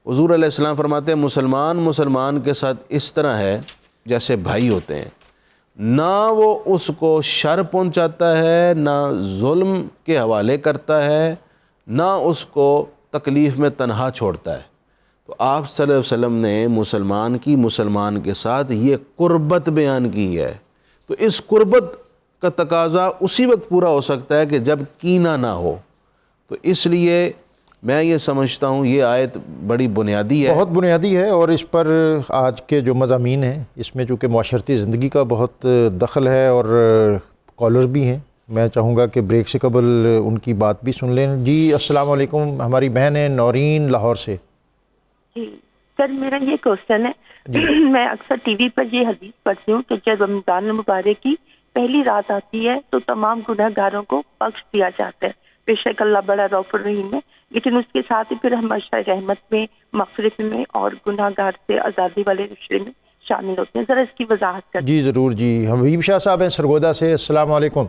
حضور علیہ السلام فرماتے ہیں مسلمان کے ساتھ اس طرح ہے جیسے بھائی ہوتے ہیں، نہ وہ اس کو شر پہنچاتا ہے، نہ ظلم کے حوالے کرتا ہے، نہ اس کو تکلیف میں تنہا چھوڑتا ہے۔ تو آپ صلی اللہ علیہ وسلم نے مسلمان کے ساتھ یہ قربت بیان کی ہے۔ تو اس قربت کا تقاضا اسی وقت پورا ہو سکتا ہے کہ جب کینہ نہ ہو۔ تو اس لیے میں یہ سمجھتا ہوں یہ آیت بڑی بنیادی ہے، بہت بنیادی ہے، اور اس پر آج کے جو مضامین ہیں اس میں چونکہ معاشرتی زندگی کا بہت دخل ہے اور کالر بھی ہیں، میں چاہوں گا کہ بریک سے قبل ان کی بات بھی سن لیں۔ جی السلام علیکم، ہماری بہن ہے نورین لاہور سے۔ جی سر، میرا یہ کوشچن ہے، میں اکثر ٹی وی پر یہ حدیث پڑھتی ہوں کہ جب رمضان المبارک کی پہلی رات آتی ہے تو تمام گناہ گاروں کو بخش دیا جاتا ہے، بے شک اللہ بڑا رؤوف الرحیم ہے، لیکن اس کے ساتھ ہی پھر ہم مشرع رحمت میں، مغفرت میں اور گناہ گار سے آزادی والے رشتے میں شامل ہوتے ہیں۔ ذرا اس کی وضاحت کر۔ جی ضرور۔ جی حبیب شاہ صاحب ہیں سرگودا سے، السلام علیکم۔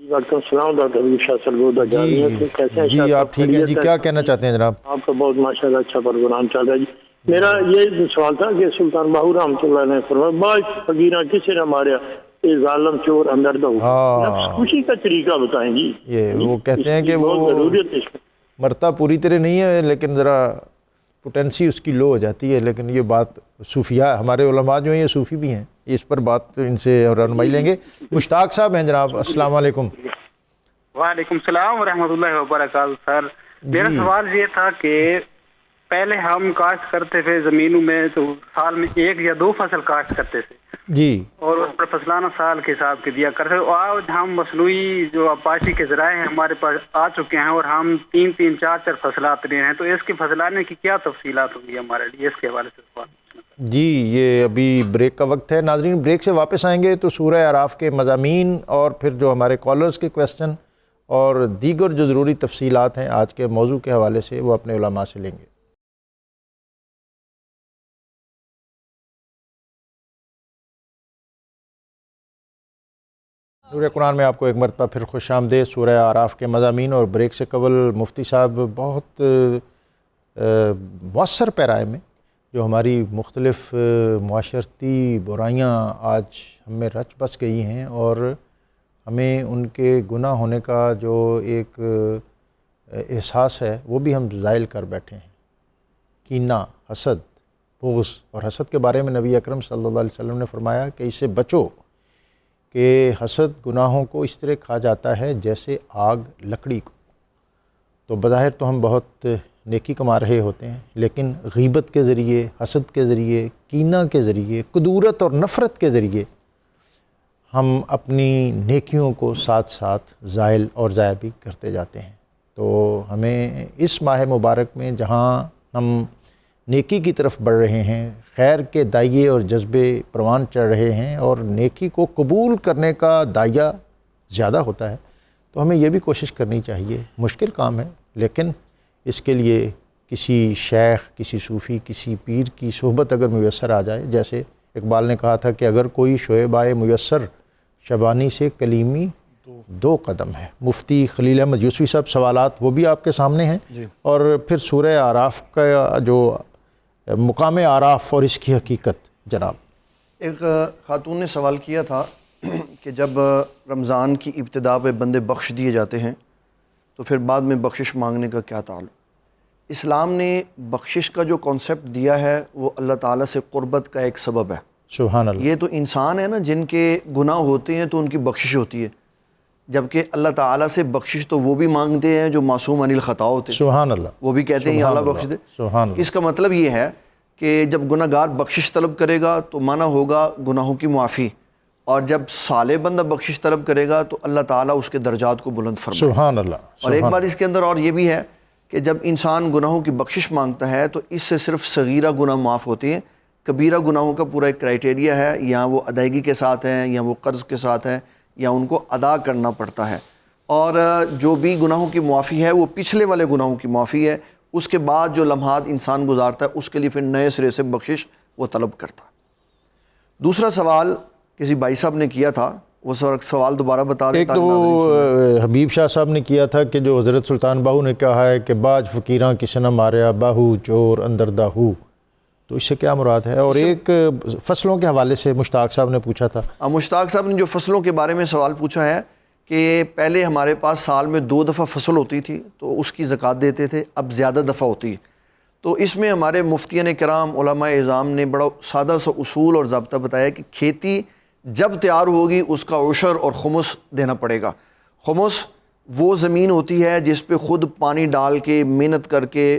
وعلیکم السلام ڈاکٹر حبیب شاہ سرگودا جامعہ سے، کیسے ہیں؟ جی آپ ٹھیک ہیں؟ جی کیا کہنا چاہتے ہیں جناب؟ آپ کا بہت ماشاءاللہ اچھا پروگرام چل رہا ہے۔ جی میرا یہ سوال تھا کہ سلطان باہو رحمۃ اللہ نے فرمایا باعث فقیراں کسی نے ماریا یہ ظالم چور اندر دو، نفس خوشی کا طریقہ بتائیں جی۔ یہ وہ کہتے ہیں کہ وہ ضروریت ہے، مرتا پوری طرح نہیں ہے لیکن ذرا پوٹینسی اس کی لو ہو جاتی ہے، لیکن یہ بات صوفیاء ہمارے علماء جو ہیں یہ صوفی بھی ہیں، اس پر بات ان سے رہنمائی لیں گے۔ مشتاق صاحب ہیں جناب، السلام علیکم۔ وعلیکم السلام ورحمۃ اللہ وبرکاتہ۔ سر میرا سوال یہ تھا کہ پہلے ہم کاشت کرتے تھے زمینوں میں تو سال میں 1 یا 2 فصل کاشت کرتے تھے جی، اور اس پر فصلانہ سال کے حساب کے دیا کرتے، اور آج ہم مصنوعی جو آبپاشی کے ذرائع ہیں ہمارے پاس آ چکے ہیں اور ہم 3 4 فصلات لے رہے ہیں، تو اس کی فصلانے کی کیا تفصیلات ہوں گی ہمارے لیے، اس کے حوالے سے سوال۔ جی یہ ابھی بریک کا وقت ہے، ناظرین بریک سے واپس آئیں گے تو سورہ اعراف کے مضامین اور پھر جو ہمارے کالرز کے کویسچن اور دیگر جو ضروری تفصیلات ہیں آج کے موضوع کے حوالے سے وہ اپنے علماء سے لیں گے۔ نور قرآن میں آپ کو ایک مرتبہ پھر خوش آمدید۔ سورہ اعراف کے مضامین اور بریک سے قبل مفتی صاحب بہت مؤثر پیرائے میں جو ہماری مختلف معاشرتی برائیاں آج ہم میں رچ بس گئی ہیں اور ہمیں ان کے گناہ ہونے کا جو ایک احساس ہے وہ بھی ہم زائل کر بیٹھے ہیں۔ کینہ، حسد، بغض، اور حسد کے بارے میں نبی اکرم صلی اللہ علیہ وسلم نے فرمایا کہ اس سے بچو کہ حسد گناہوں کو اس طرح کھا جاتا ہے جیسے آگ لکڑی کو۔ تو بظاہر تو ہم بہت نیکی کما رہے ہوتے ہیں، لیکن غیبت کے ذریعے، حسد کے ذریعے، کینہ کے ذریعے، کدورت اور نفرت کے ذریعے ہم اپنی نیکیوں کو ساتھ ساتھ زائل اور ضائع بھی کرتے جاتے ہیں۔ تو ہمیں اس ماہ مبارک میں جہاں ہم نیکی کی طرف بڑھ رہے ہیں، خیر کے دائیے اور جذبے پروان چڑھ رہے ہیں اور نیکی کو قبول کرنے کا دائیہ زیادہ ہوتا ہے، تو ہمیں یہ بھی کوشش کرنی چاہیے۔ مشکل کام ہے، لیکن اس کے لیے کسی شیخ، کسی صوفی، کسی پیر کی صحبت اگر میسر آ جائے، جیسے اقبال نے کہا تھا کہ اگر کوئی شعیب آئے میسر، شبانی سے کلیمی 2 قدم ہے۔ مفتی خلیل احمد یوسفی صاحب سوالات وہ بھی آپ کے سامنے ہیں، اور پھر سورہ اعراف کا جو مقام اعراف اور اس کی حقیقت جناب۔ ایک خاتون نے سوال کیا تھا کہ جب رمضان کی ابتدا پہ بندے بخش دیے جاتے ہیں تو پھر بعد میں بخشش مانگنے کا کیا تعلق؟ اسلام نے بخشش کا جو کانسیپٹ دیا ہے وہ اللہ تعالیٰ سے قربت کا ایک سبب ہے۔ سبحان اللہ۔ یہ تو انسان ہے نا جن کے گناہ ہوتے ہیں تو ان کی بخشش ہوتی ہے، جبکہ اللہ تعالیٰ سے بخشش تو وہ بھی مانگتے ہیں جو معصوم عن الخطا ہوتے ہیں۔ سبحان اللہ۔ وہ بھی کہتے ہیں یا اللہ بخش دے۔ سبحان اللہ۔ اس کا مطلب یہ ہے کہ جب گناہ گار بخشش طلب کرے گا تو مانا ہوگا گناہوں کی معافی، اور جب صالح بندہ بخشش طلب کرے گا تو اللہ تعالیٰ اس کے درجات کو بلند فرمائے۔ سبحان اللہ۔ اور ایک بات اس کے اندر اور یہ بھی ہے کہ جب انسان گناہوں کی بخشش مانگتا ہے تو اس سے صرف صغیرہ گناہ معاف ہوتے ہیں، کبیرہ گناہوں کا پورا ایک کرائٹیریا ہے، یا وہ ادائیگی کے ساتھ ہیں یا وہ قرض کے ساتھ ہیں یا ان کو ادا کرنا پڑتا ہے، اور جو بھی گناہوں کی معافی ہے وہ پچھلے والے گناہوں کی معافی ہے۔ اس کے بعد جو لمحات انسان گزارتا ہے اس کے لیے پھر نئے سرے سے بخشش وہ طلب کرتا ہے۔ دوسرا سوال کسی بھائی صاحب نے کیا تھا، وہ سوال دوبارہ بتا دیں۔ ایک تو حبیب شاہ صاحب نے کیا تھا کہ جو حضرت سلطان باہو نے کہا ہے کہ باج فقیراں کسی نہ ماریا، باہو چور اندر داہو، تو اس سے کیا مراد ہے؟ اور ایک فصلوں کے حوالے سے مشتاق صاحب نے پوچھا تھا۔ مشتاق صاحب نے جو فصلوں کے بارے میں سوال پوچھا ہے کہ پہلے ہمارے پاس سال میں 2 دفعہ فصل ہوتی تھی تو اس کی زکوٰۃ دیتے تھے، اب زیادہ دفعہ ہوتی ہے، تو اس میں ہمارے مفتیان کرام علماء اعظام نے بڑا سادہ سا اصول اور ضابطہ بتایا کہ کھیتی جب تیار ہوگی اس کا عشر اور خمس دینا پڑے گا۔ خمس وہ زمین ہوتی ہے جس پہ خود پانی ڈال کے محنت کر کے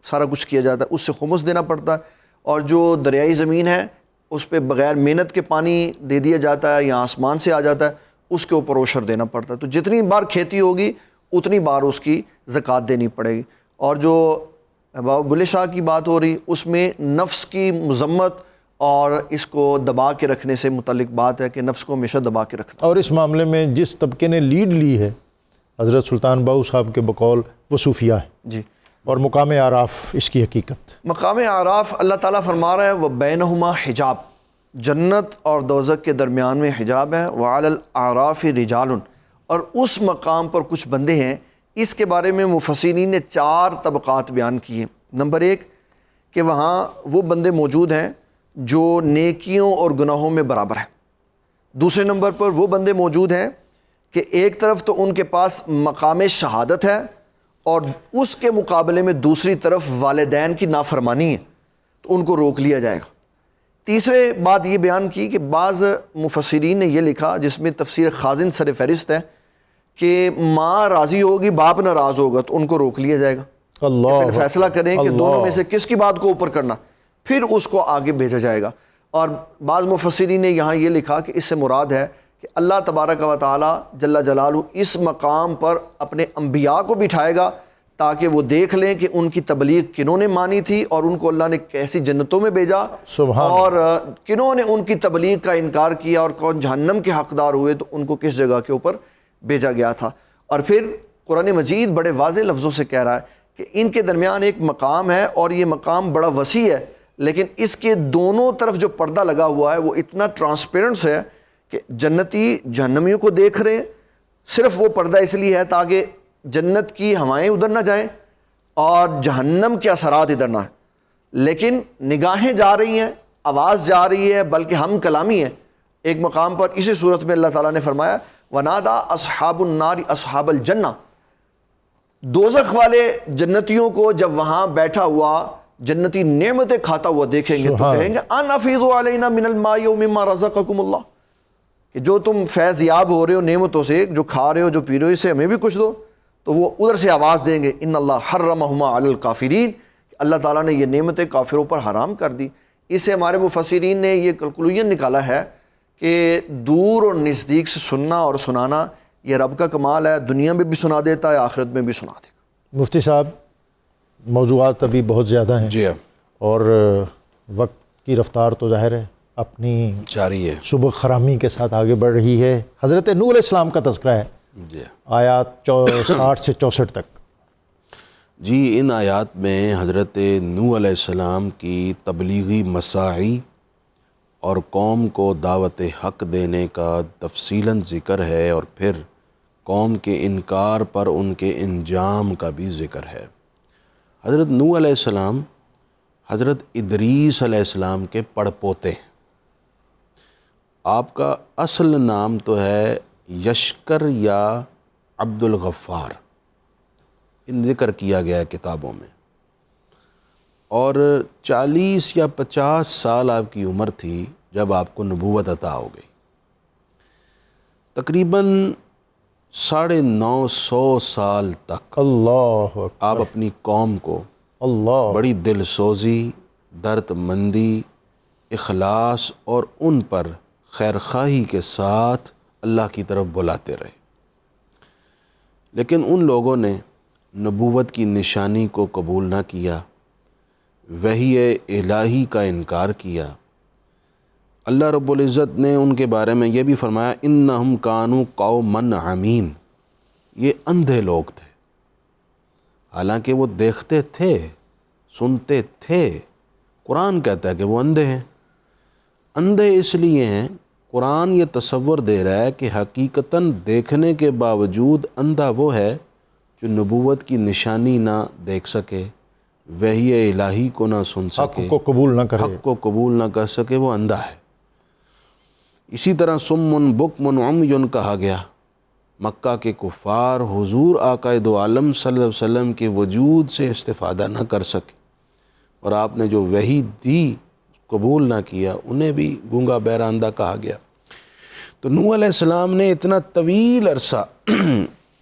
سارا کچھ کیا جاتا ہے، اس سے خمس دینا پڑتا ہے، اور جو دریائی زمین ہے اس پہ بغیر محنت کے پانی دے دیا جاتا ہے یا آسمان سے آ جاتا ہے، اس کے اوپر عشر دینا پڑتا ہے۔ تو جتنی بار کھیتی ہوگی اتنی بار اس کی زکوٰۃ دینی پڑے گی۔ اور جو بابا بلے شاہ کی بات ہو رہی، اس میں نفس کی مذمت اور اس کو دبا کے رکھنے سے متعلق بات ہے کہ نفس کو ہمیشہ دبا کے رکھنا۔ اور اس معاملے میں جس طبقے نے لیڈ لی ہے حضرت سلطان باہو صاحب کے بقول وہ صوفیہ ہے جی۔ اور مقام اعراف اس کی حقیقت۔ مقام اعراف اللہ تعالیٰ فرما رہا ہے وَبَيْنَهُمَا حجاب، جنت اور دوزخ کے درمیان میں حجاب ہے۔ وَعَلَى الْأَعْرَافِ رِجَالٌ، اور اس مقام پر کچھ بندے ہیں۔ اس کے بارے میں مفسرین نے 4 طبقات بیان کیے۔ نمبر 1 کہ وہاں وہ بندے موجود ہیں جو نیکیوں اور گناہوں میں برابر ہیں۔ دوسرے نمبر پر وہ بندے موجود ہیں کہ ایک طرف تو ان کے پاس مقام شہادت ہے اور اس کے مقابلے میں دوسری طرف والدین کی نافرمانی ہے، تو ان کو روک لیا جائے گا۔ تیسرے بات یہ بیان کی کہ بعض مفسرین نے یہ لکھا، جس میں تفسیر خازن سر فہرست ہے، کہ ماں راضی ہوگی باپ ناراض ہوگا تو ان کو روک لیا جائے گا۔ اللہ پھر فیصلہ کریں کہ دونوں میں سے کس کی بات کو اوپر کرنا، پھر اس کو آگے بھیجا جائے گا۔ اور بعض مفسرین نے یہاں یہ لکھا کہ اس سے مراد ہے کہ اللہ تبارک و تعالی جل جلالہ اس مقام پر اپنے انبیاء کو بٹھائے گا تاکہ وہ دیکھ لیں کہ ان کی تبلیغ کنہوں نے مانی تھی اور ان کو اللہ نے کیسی جنتوں میں بھیجا، اور کنہوں نے ان کی تبلیغ کا انکار کیا اور کون جہنم کے حقدار ہوئے تو ان کو کس جگہ کے اوپر بھیجا گیا تھا۔ اور پھر قرآن مجید بڑے واضح لفظوں سے کہہ رہا ہے کہ ان کے درمیان ایک مقام ہے اور یہ مقام بڑا وسیع ہے، لیکن اس کے دونوں طرف جو پردہ لگا ہوا ہے وہ اتنا ٹرانسپیرنٹ ہے کہ جنتی جہنمیوں کو دیکھ رہے ہیں، صرف وہ پردہ اس لیے ہے تاکہ جنت کی ہوائیں ادھر نہ جائیں اور جہنم کے اثرات ادھر نہ ہیں، لیکن نگاہیں جا رہی ہیں، آواز جا رہی ہے، بلکہ ہم کلامی ہیں۔ ایک مقام پر اسی صورت میں اللہ تعالیٰ نے فرمایا وَنَادَا أَصْحَابُ النَّارِ أَصْحَابَ الْجَنَّةِ، دوزخ والے جنتیوں کو جب وہاں بیٹھا ہوا جنتی نعمتیں کھاتا ہوا دیکھیں گے تو کہیں گے اَنْ أَفِيضُوا عَلَيْنَا مِنَ الْمَاءِ وَمِمَّا رَزَقَكُمُ اللَّهُ، کہ جو تم فیض یاب ہو رہے ہو نعمتوں سے، جو کھا رہے ہو، جو پی رہے ہو، اس سے ہمیں بھی کچھ دو۔ تو وہ ادھر سے آواز دیں گے ان اللہ حرمہما علی الکافرین، اللہ تعالیٰ نے یہ نعمتیں کافروں پر حرام کر دی۔ اس سے ہمارے مفسرین نے یہ کنکلوژن نکالا ہے کہ دور اور نزدیک سے سننا اور سنانا یہ رب کا کمال ہے، دنیا میں بھی سنا دیتا ہے، آخرت میں بھی سنا دے گا۔ مفتی صاحب، موضوعات ابھی بہت زیادہ ہیں جی ہاں، اور وقت کی رفتار تو ظاہر ہے اپنی جاری ہے، صبح خرامی کے ساتھ آگے بڑھ رہی ہے۔ حضرت نوح علیہ السلام کا تذکرہ ہے جی آیات 60 سے 64 تک۔ جی، ان آیات میں حضرت نوح علیہ السلام کی تبلیغی مساعی اور قوم کو دعوت حق دینے کا تفصیلاً ذکر ہے، اور پھر قوم کے انکار پر ان کے انجام کا بھی ذکر ہے۔ حضرت نوح علیہ السلام حضرت ادریس علیہ السلام کے پڑپوتے ہیں۔ آپ کا اصل نام تو ہے یشکر یا عبد الغفار، ان ذکر کیا گیا ہے کتابوں میں، اور 40 یا 50 سال آپ کی عمر تھی جب آپ کو نبوت عطا ہو گئی۔ تقریباً 950 سال تک اللہ اکبر، آپ اپنی قوم کو اللہ، بڑی دل سوزی، درد مندی، اخلاص اور ان پر خیرخواہی کے ساتھ اللہ کی طرف بلاتے رہے، لیکن ان لوگوں نے نبوت کی نشانی کو قبول نہ کیا، وحی الہی کا انکار کیا۔ اللہ رب العزت نے ان کے بارے میں یہ بھی فرمایا انہم کانوا قوما عمین، یہ اندھے لوگ تھے، حالانکہ وہ دیکھتے تھے، سنتے تھے۔ قرآن کہتا ہے کہ وہ اندھے ہیں۔ اندھے اس لیے ہیں، قرآن یہ تصور دے رہا ہے کہ حقیقتاً دیکھنے کے باوجود اندھا وہ ہے جو نبوت کی نشانی نہ دیکھ سکے، وحی الہی کو نہ سن سکے، حق کو قبول نہ کرے، حق کو قبول نہ کر سکے، وہ اندھا ہے۔ اسی طرح سم بکم عمی کہا گیا۔ مکہ کے کفار حضور آقا دو عالم صلی اللہ علیہ وسلم کے وجود سے استفادہ نہ کر سکے، اور آپ نے جو وحی دی قبول نہ کیا، انہیں بھی گونگا بہرا اندھا کہا گیا۔ تو نوح علیہ السلام نے اتنا طویل عرصہ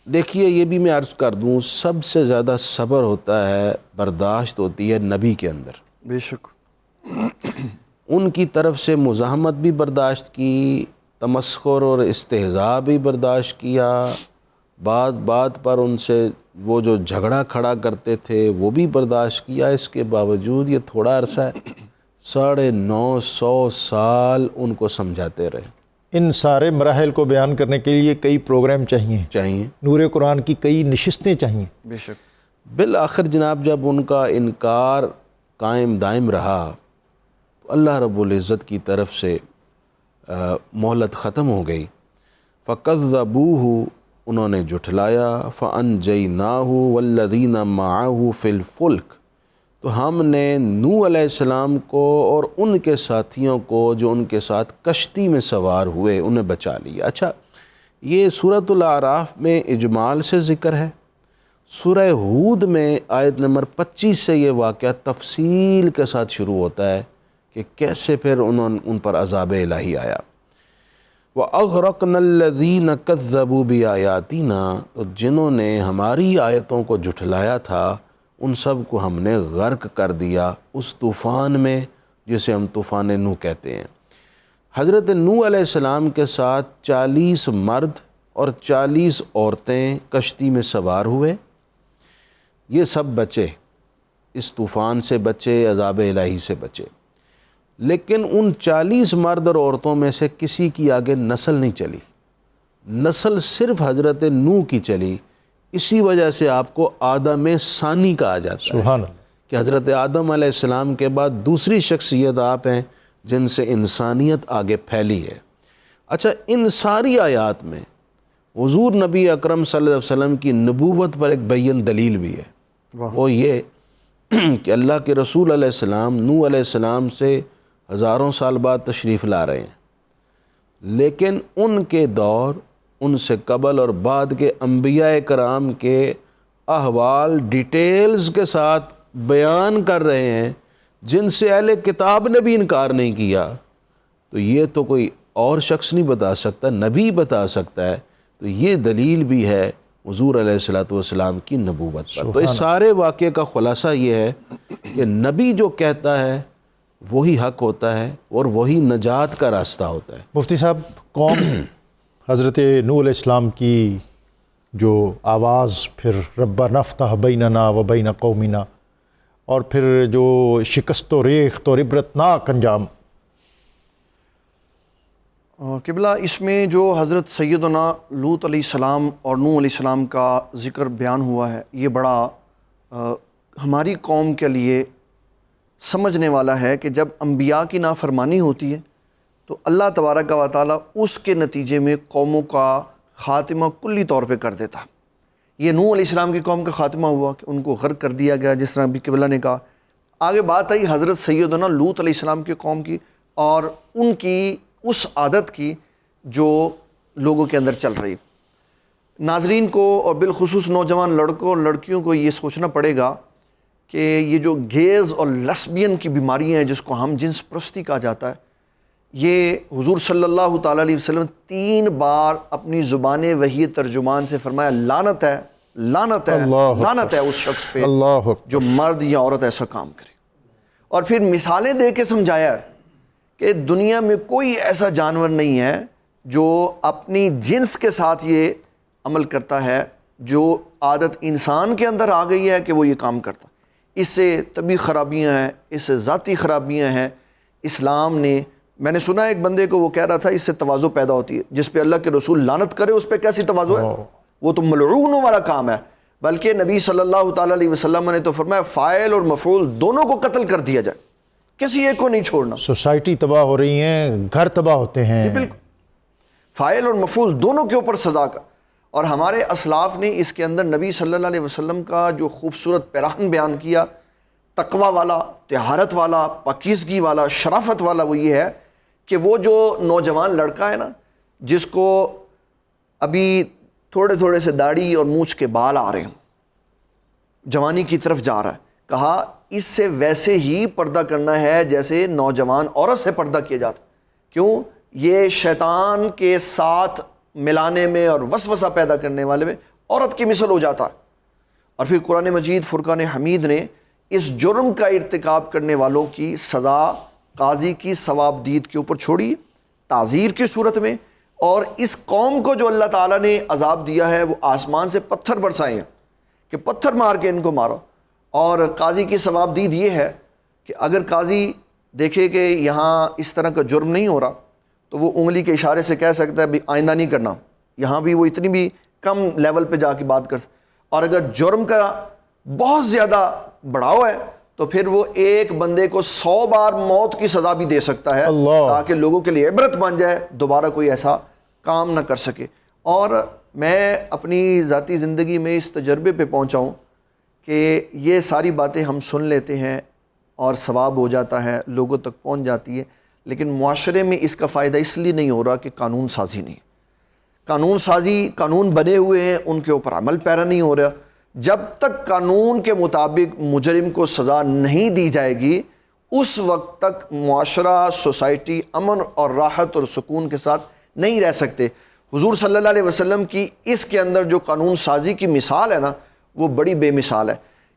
دیکھیے، یہ بھی میں عرض کر دوں، سب سے زیادہ صبر ہوتا ہے، برداشت ہوتی ہے نبی کے اندر۔ بے شک ان کی طرف سے مزاحمت بھی برداشت کی، تمسخر اور استہزاء بھی برداشت کیا، بات بات پر ان سے وہ جو جھگڑا کھڑا کرتے تھے وہ بھی برداشت کیا۔ اس کے باوجود یہ تھوڑا عرصہ ہے، 950 سال ان کو سمجھاتے رہے۔ ان سارے مراحل کو بیان کرنے کے لیے کئی پروگرام چاہیے، نور قرآن کی کئی نشستیں چاہیے۔ بے شک بالآخر جناب جب ان کا انکار قائم دائم رہا تو اللہ رب العزت کی طرف سے مہلت ختم ہو گئی۔ فَكَذَّبُوهُ، انہوں نے جھٹلایا، فَأَنْجَيْنَاهُ وَالَّذِينَ مَعَهُ فِي الْفُلْكِ، تو ہم نے نوح علیہ السلام کو اور ان کے ساتھیوں کو جو ان کے ساتھ کشتی میں سوار ہوئے انہیں بچا لیا۔ اچھا، یہ سورۃ الاعراف میں اجمال سے ذکر ہے، سورہ ہود میں آیت نمبر 25 سے یہ واقعہ تفصیل کے ساتھ شروع ہوتا ہے کہ کیسے پھر ان پر عذاب الہی آیا۔ وَأَغْرَقْنَا الَّذِينَ كَذَّبُوا بِآيَاتِنَا، تو جنہوں نے ہماری آیتوں کو جھٹلایا تھا ان سب کو ہم نے غرق کر دیا اس طوفان میں جسے ہم طوفان نوح کہتے ہیں۔ حضرت نوح علیہ السلام کے ساتھ 40 مرد اور 40 عورتیں کشتی میں سوار ہوئے، یہ سب بچے، اس طوفان سے بچے، عذاب الہی سے بچے، لیکن ان 40 مرد اور عورتوں میں سے کسی کی آگے نسل نہیں چلی، نسل صرف حضرت نوح کی چلی۔ اسی وجہ سے آپ کو آدم ثانی کہا جاتا ہے، سبحان اللہ، کہ حضرت آدم علیہ السلام کے بعد دوسری شخصیت آپ ہیں جن سے انسانیت آگے پھیلی ہے۔ اچھا، ان ساری آیات میں حضور نبی اکرم صلی اللہ علیہ وسلم کی نبوت پر ایک بین دلیل بھی ہے، وہ یہ کہ اللہ کے رسول علیہ السلام نوح علیہ السلام سے ہزاروں سال بعد تشریف لا رہے ہیں، لیکن ان کے دور، ان سے قبل اور بعد کے انبیاء کرام کے احوال ڈیٹیلز کے ساتھ بیان کر رہے ہیں جن سے اہل کتاب نے بھی انکار نہیں کیا. تو یہ تو کوئی اور شخص نہیں بتا سکتا، نبی بتا سکتا ہے. تو یہ دلیل بھی ہے حضور علیہ السلام کی نبوت پر. تو اس سارے واقعے کا خلاصہ یہ ہے کہ نبی جو کہتا ہے وہی حق ہوتا ہے اور وہی نجات کا راستہ ہوتا ہے. مفتی صاحب، قوم حضرت نوح علیہ السلام کی جو آواز، پھر ربنا افتح بیننا و بین قومنا، اور پھر جو شکست و ریخت اور عبرتناک انجام. قبلہ، اس میں جو حضرت سیدنا لوط علیہ السلام اور نوح علیہ السلام کا ذکر بیان ہوا ہے، یہ بڑا ہماری قوم کے لیے سمجھنے والا ہے کہ جب انبیاء کی نافرمانی ہوتی ہے تو اللہ تبارک و تعالیٰ اس کے نتیجے میں قوموں کا خاتمہ کلی طور پہ کر دیتا. یہ نوح علیہ السلام کی قوم کا خاتمہ ہوا کہ ان کو غرق کر دیا گیا، جس طرح بھی قبلہ نے کہا. آگے بات آئی حضرت سیدنا لوط علیہ السلام کی قوم کی اور ان کی اس عادت کی جو لوگوں کے اندر چل رہی. ناظرین کو اور بالخصوص نوجوان لڑکوں اور لڑکیوں کو یہ سوچنا پڑے گا کہ یہ جو گیز اور لسبین کی بیماریاں ہیں، جس کو ہم جنس پرستی کہا جاتا ہے، یہ حضور صلی اللہ تعالیٰ علیہ وسلم 3 بار اپنی زبان وحی ترجمان سے فرمایا لعنت ہے، لعنت ہے، لعنت ہے اس شخص پہ جو مرد یا عورت ایسا کام کرے. اور پھر مثالیں دے کے سمجھایا ہے کہ دنیا میں کوئی ایسا جانور نہیں ہے جو اپنی جنس کے ساتھ یہ عمل کرتا ہے جو عادت انسان کے اندر آ گئی ہے کہ وہ یہ کام کرتا. اس سے طبی خرابیاں ہیں، اس سے ذاتی خرابیاں ہیں. اسلام نے، میں نے سنا ایک بندے کو وہ کہہ رہا تھا اس سے تواضع پیدا ہوتی ہے. جس پہ اللہ کے رسول لعنت کرے اس پہ کیسی تواضع ہے؟ وہ تو ملعونوں والا کام ہے. بلکہ نبی صلی اللہ تعالیٰ علیہ وسلم نے تو فرمایا فاعل اور مفعول دونوں کو قتل کر دیا جائے، کسی ایک کو نہیں چھوڑنا. سوسائٹی تباہ ہو رہی ہیں، گھر تباہ ہوتے ہیں. بالکل، فاعل اور مفعول دونوں کے اوپر سزا کا. اور ہمارے اسلاف نے اس کے اندر نبی صلی اللہ علیہ وسلم کا جو خوبصورت پیراہن بیان کیا، تقوی والا، طہارت والا، پاکیزگی والا، شرافت والا، وہ یہ ہے کہ وہ جو نوجوان لڑکا ہے نا، جس کو ابھی تھوڑے تھوڑے سے داڑھی اور مونچھ کے بال آ رہے ہیں، جوانی کی طرف جا رہا ہے، کہا اس سے ویسے ہی پردہ کرنا ہے جیسے نوجوان عورت سے پردہ کیا جاتا. کیوں؟ یہ شیطان کے ساتھ ملانے میں اور وسوسہ پیدا کرنے والے میں عورت کی مثل ہو جاتا ہے. اور پھر قرآن مجید فرقان حمید نے اس جرم کا ارتکاب کرنے والوں کی سزا قاضی کی ثواب دید کے اوپر چھوڑی تعزیر کی صورت میں. اور اس قوم کو جو اللہ تعالیٰ نے عذاب دیا ہے وہ آسمان سے پتھر برسائے ہیں کہ پتھر مار کے ان کو مارو. اور قاضی کی ثواب دید یہ ہے کہ اگر قاضی دیکھے کہ یہاں اس طرح کا جرم نہیں ہو رہا تو وہ انگلی کے اشارے سے کہہ سکتا ہے بھی آئندہ نہیں کرنا. یہاں بھی وہ اتنی بھی کم لیول پہ جا کے بات کر سکتا. اور اگر جرم کا بہت زیادہ بڑھاؤ ہے تو پھر وہ ایک بندے کو 100 بار موت کی سزا بھی دے سکتا ہے تاکہ لوگوں کے لیے عبرت بن جائے، دوبارہ کوئی ایسا کام نہ کر سکے. اور میں اپنی ذاتی زندگی میں اس تجربے پہ پہنچا ہوں کہ یہ ساری باتیں ہم سن لیتے ہیں اور ثواب ہو جاتا ہے، لوگوں تک پہنچ جاتی ہے، لیکن معاشرے میں اس کا فائدہ اس لیے نہیں ہو رہا کہ قانون سازی نہیں. قانون سازی، قانون بنے ہوئے ہیں، ان کے اوپر عمل پیرا نہیں ہو رہا. جب تک قانون کے مطابق مجرم کو سزا نہیں دی جائے گی اس وقت تک معاشرہ، سوسائٹی امن اور راحت اور سکون کے ساتھ نہیں رہ سکتے. حضور صلی اللہ علیہ وسلم کی اس کے اندر جو قانون سازی کی مثال ہے نا، وہ بڑی بے مثال ہے.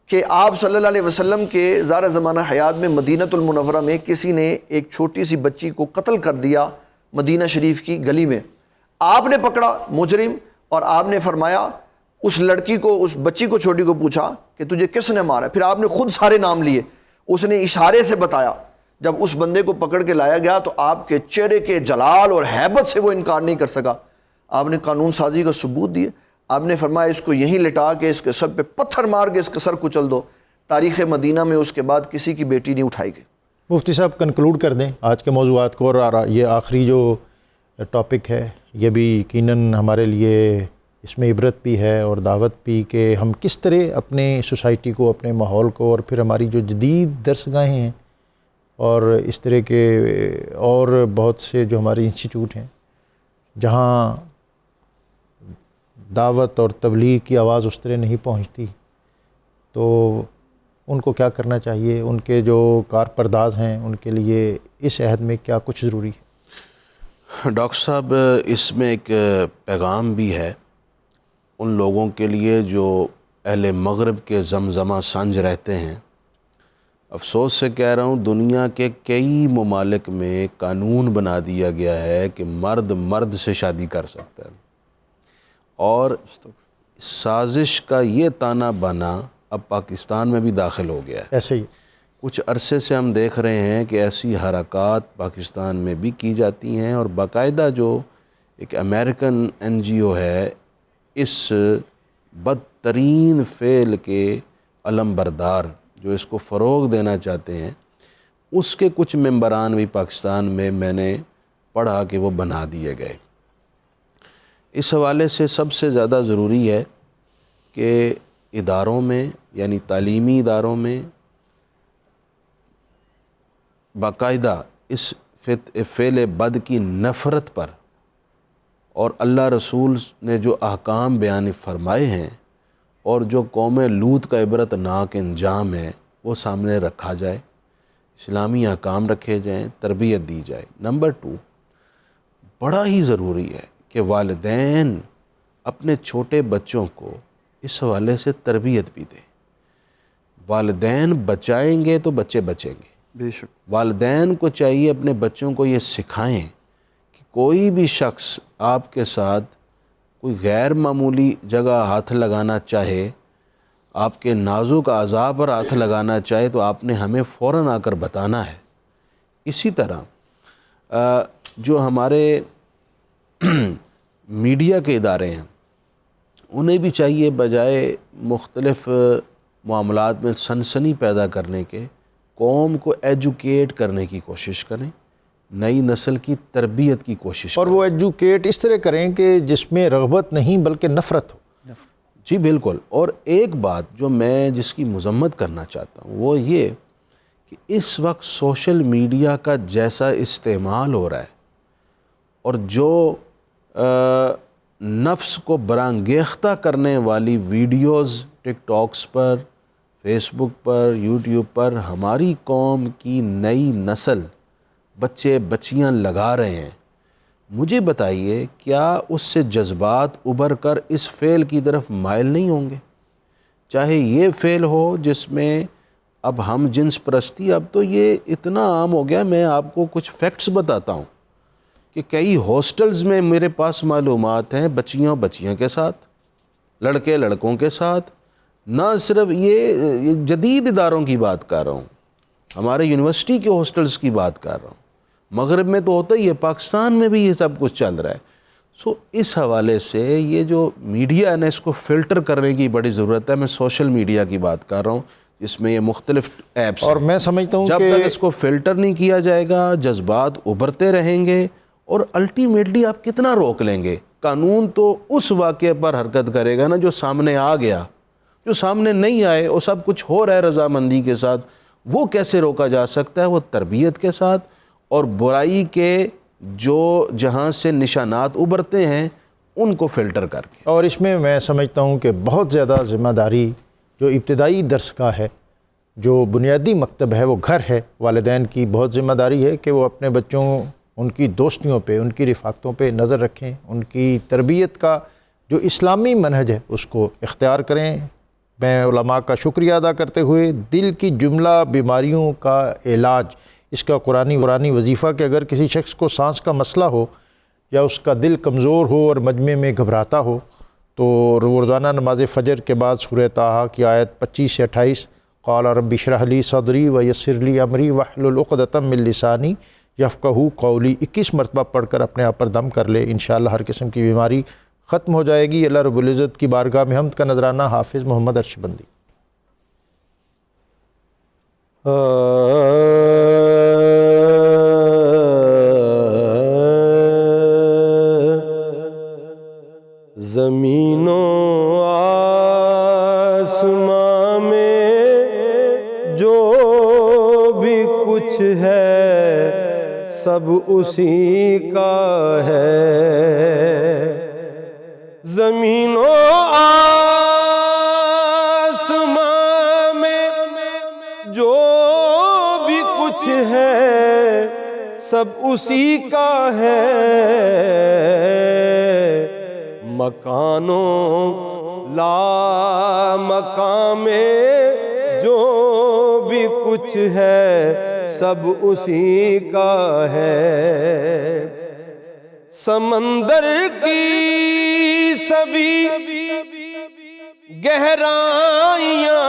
کہ آپ صلی اللہ علیہ وسلم کے زار زمانہ حیات میں مدینۃ المنورہ میں کسی نے ایک چھوٹی سی بچی کو قتل کر دیا مدینہ شریف کی گلی میں. آپ نے پکڑا مجرم اور آپ نے فرمایا اس لڑکی کو، اس بچی کو، چھوٹی کو پوچھا کہ تجھے کس نے مارا. پھر آپ نے خود سارے نام لیے، اس نے اشارے سے بتایا. جب اس بندے کو پکڑ کے لایا گیا تو آپ کے چہرے کے جلال اور ہیبت سے وہ انکار نہیں کر سکا. آپ نے قانون سازی کا ثبوت دیے. آپ نے فرمایا اس کو یہیں لٹا کے اس کے سر پہ پتھر مار کے اس کا سر کچل دو. تاریخ مدینہ میں اس کے بعد کسی کی بیٹی نہیں اٹھائی گئی. مفتی صاحب کنکلوڈ کر دیں آج کے موضوعات کو. اور یہ آخری جو ٹاپک ہے، یہ بھی یقیناً ہمارے لیے اس میں عبرت بھی ہے اور دعوت بھی کہ ہم کس طرح اپنے سوسائٹی کو، اپنے ماحول کو، اور پھر ہماری جو جدید درسگاہیں ہیں اور اس طرح کے اور بہت سے جو ہمارے انسٹیٹیوٹ ہیں جہاں دعوت اور تبلیغ کی آواز اس طرح نہیں پہنچتی، تو ان کو کیا کرنا چاہیے، ان کے جو کارپرداز ہیں ان کے لیے اس عہد میں کیا کچھ ضروری ہے؟ ڈاکٹر صاحب، اس میں ایک پیغام بھی ہے ان لوگوں کے لیے جو اہل مغرب کے زمزمہ سنج رہتے ہیں۔ افسوس سے کہہ رہا ہوں، دنیا کے کئی ممالک میں قانون بنا دیا گیا ہے کہ مرد مرد سے شادی کر سکتا ہے، اور سازش کا یہ تانا بانا اب پاکستان میں بھی داخل ہو گیا ہے۔ ایسے ہی کچھ عرصے سے ہم دیکھ رہے ہیں کہ ایسی حرکات پاکستان میں بھی کی جاتی ہیں، اور باقاعدہ جو ایک امریکن NGO ہے اس بدترین فعل کے علم بردار جو اس کو فروغ دینا چاہتے ہیں، اس کے کچھ ممبران بھی پاکستان میں نے پڑھا کہ وہ بنا دیے گئے۔ اس حوالے سے سب سے زیادہ ضروری ہے کہ اداروں میں، یعنی تعلیمی اداروں میں باقاعدہ اس فعل بد کی نفرت پر اور اللہ رسول نے جو احکام بیان فرمائے ہیں اور جو قوم لوط کا عبرت ناک انجام ہے وہ سامنے رکھا جائے، اسلامی احکام رکھے جائیں، تربیت دی جائے۔ نمبر 2، بڑا ہی ضروری ہے کہ والدین اپنے چھوٹے بچوں کو اس حوالے سے تربیت بھی دیں۔ والدین بچائیں گے تو بچے بچیں گے۔ بے شک والدین کو چاہیے اپنے بچوں کو یہ سکھائیں کہ کوئی بھی شخص آپ کے ساتھ کوئی غیر معمولی جگہ ہاتھ لگانا چاہے، آپ کے نازک اعضاء پر ہاتھ لگانا چاہے، تو آپ نے ہمیں فوراً آ کر بتانا ہے۔ اسی طرح جو ہمارے میڈیا کے ادارے ہیں انہیں بھی چاہیے بجائے مختلف معاملات میں سنسنی پیدا کرنے کے، قوم کو ایجوکیٹ کرنے کی کوشش کریں، نئی نسل کی تربیت کی کوشش اور کریں۔ وہ ایجوکیٹ اس طرح کریں کہ جس میں رغبت نہیں بلکہ نفرت ہو۔ جی بالکل۔ اور ایک بات جو میں جس کی مذمت کرنا چاہتا ہوں وہ یہ کہ اس وقت سوشل میڈیا کا جیسا استعمال ہو رہا ہے اور جو نفس کو برانگیختہ کرنے والی ویڈیوز ٹک ٹاکس پر، فیس بک پر، یوٹیوب پر ہماری قوم کی نئی نسل، بچے بچیاں لگا رہے ہیں، مجھے بتائیے کیا اس سے جذبات ابھر کر اس فعل کی طرف مائل نہیں ہوں گے؟ چاہے یہ فعل ہو جس میں اب ہم جنس پرستی، اب تو یہ اتنا عام ہو گیا، میں آپ کو کچھ فیکٹس بتاتا ہوں کہ کئی ہاسٹلز میں میرے پاس معلومات ہیں بچیاں کے ساتھ، لڑکے لڑکوں کے ساتھ۔ نہ صرف یہ جدید اداروں کی بات کر رہا ہوں، ہمارے یونیورسٹی کے ہاسٹلز کی بات کر رہا ہوں، مغرب میں تو ہوتا ہی ہے، پاکستان میں بھی یہ سب کچھ چل رہا ہے۔ سو اس حوالے سے یہ جو میڈیا ہے نا، اس کو فلٹر کرنے کی بڑی ضرورت ہے۔ میں سوشل میڈیا کی بات کر رہا ہوں جس میں یہ مختلف ایپس اور میں سمجھتا ہوں جب کہ تک اس کو فلٹر نہیں کیا جائے گا جذبات ابھرتے رہیں گے، اور الٹیمیٹلی آپ کتنا روک لیں گے؟ قانون تو اس واقعے پر حرکت کرے گا نا جو سامنے آ گیا، جو سامنے نہیں آئے اور سب کچھ ہو رہا ہے رضامندی کے ساتھ، وہ کیسے روکا جا سکتا ہے؟ وہ تربیت کے ساتھ اور برائی کے جو جہاں سے نشانات ابھرتے ہیں ان کو فلٹر کر کے۔ اور اس میں سمجھتا ہوں کہ بہت زیادہ ذمہ داری جو ابتدائی درسگاہ ہے، جو بنیادی مکتب ہے، وہ گھر ہے۔ والدین کی بہت ذمہ داری ہے کہ وہ اپنے بچوں، ان کی دوستیوں پہ، ان کی رفاقتوں پہ نظر رکھیں، ان کی تربیت کا جو اسلامی منہج ہے اس کو اختیار کریں۔ میں علماء کا شکریہ ادا کرتے ہوئے دل کی جملہ بیماریوں کا علاج، اس کا قرآنی وظیفہ کہ اگر کسی شخص کو سانس کا مسئلہ ہو یا اس کا دل کمزور ہو اور مجمع میں گھبراتا ہو تو روزانہ نماز فجر کے بعد سورہ طٰہٰ کی آیت 25 سے 28 قال رب اشرح لی صدری ویسر لی امری واحلل عقدۃ من لسانی یفقہوا قولی 21 مرتبہ پڑھ کر اپنے آپ پر دم کر لے، انشاءاللہ ہر قسم کی بیماری ختم ہو جائے گی۔ اللہ رب العزت کی بارگاہ میں حمد کا نذرانہ، حافظ محمد ارش بندی۔ زمین و آسمان میں جو بھی کچھ ہے سب اسی کا ہے، زمین و آسمان میں جو بھی کچھ ہے سب اسی کا ہے، مکانوں لا مکان میں جو بھی کچھ ہے سب اسی کا ہے، سمندر کی سبھی گہرائیاں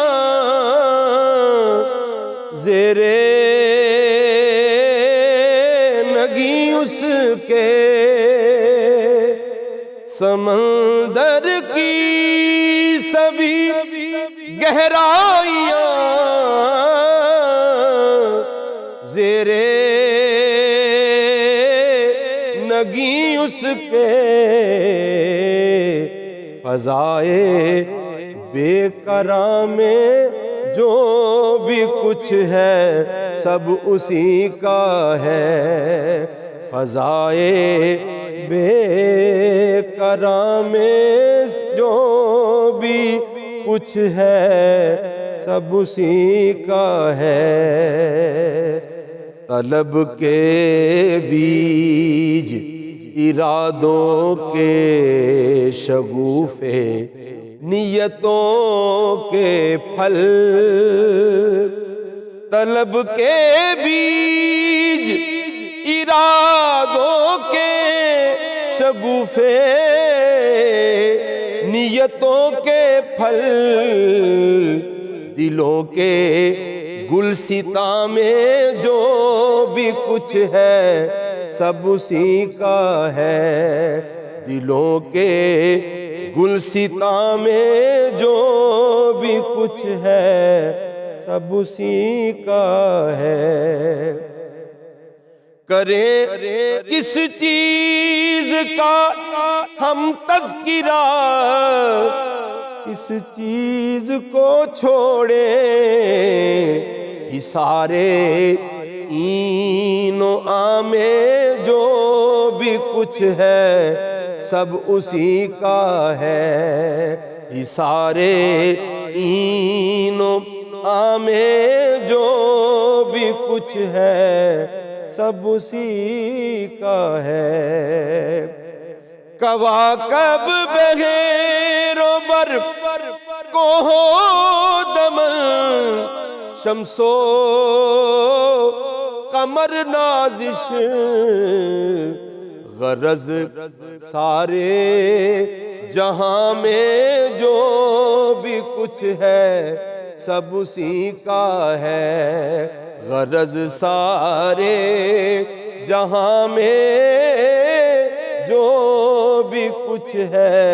زیرے نگی اس کے، سمندر کی سبھی گہرائیاں زیرے نگی اس کے، فضائے بے قرار میں جو بھی کچھ ہے سب اسی کا ہے، فضائے بے قرار میں جو بھی کچھ ہے سب اسی کا ہے، طلب کے بیج ارادوں کے شگوفے نیتوں کے پھل، طلب کے بیج ارادوں کے شگوفے نیتوں کے پھل، دلوں کے گلستاں میں جو بھی کچھ ہے سب اسی کا ہے، دلوں کے گلستاں میں جو بھی کچھ ہے سب اسی کا ہے، کریں کس چیز کا ہم تذکرہ، کس چیز کو چھوڑیں، حصارے این و آ میں جو بھی کچھ ہے سب اسی کا ہے، حصارے این و آ میں جو بھی کچھ ہے سب اسی کا ہے، کواکب بغیر و بر کوہ و دمن شمس و قمر نازش، غرض سارے جہاں میں جو بھی کچھ ہے سب اسی کا ہے، غرض سارے جہاں میں جو بھی کچھ ہے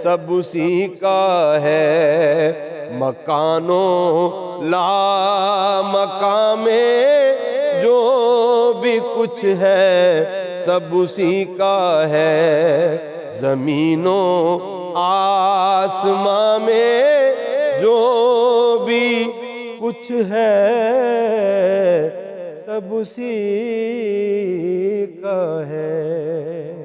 سب اسی کا ہے، مکانوں لا مکان میں جو بھی کچھ ہے سب اسی کا ہے، زمین و آسمان میں جو بھی کچھ ہے سب اسی کا ہے۔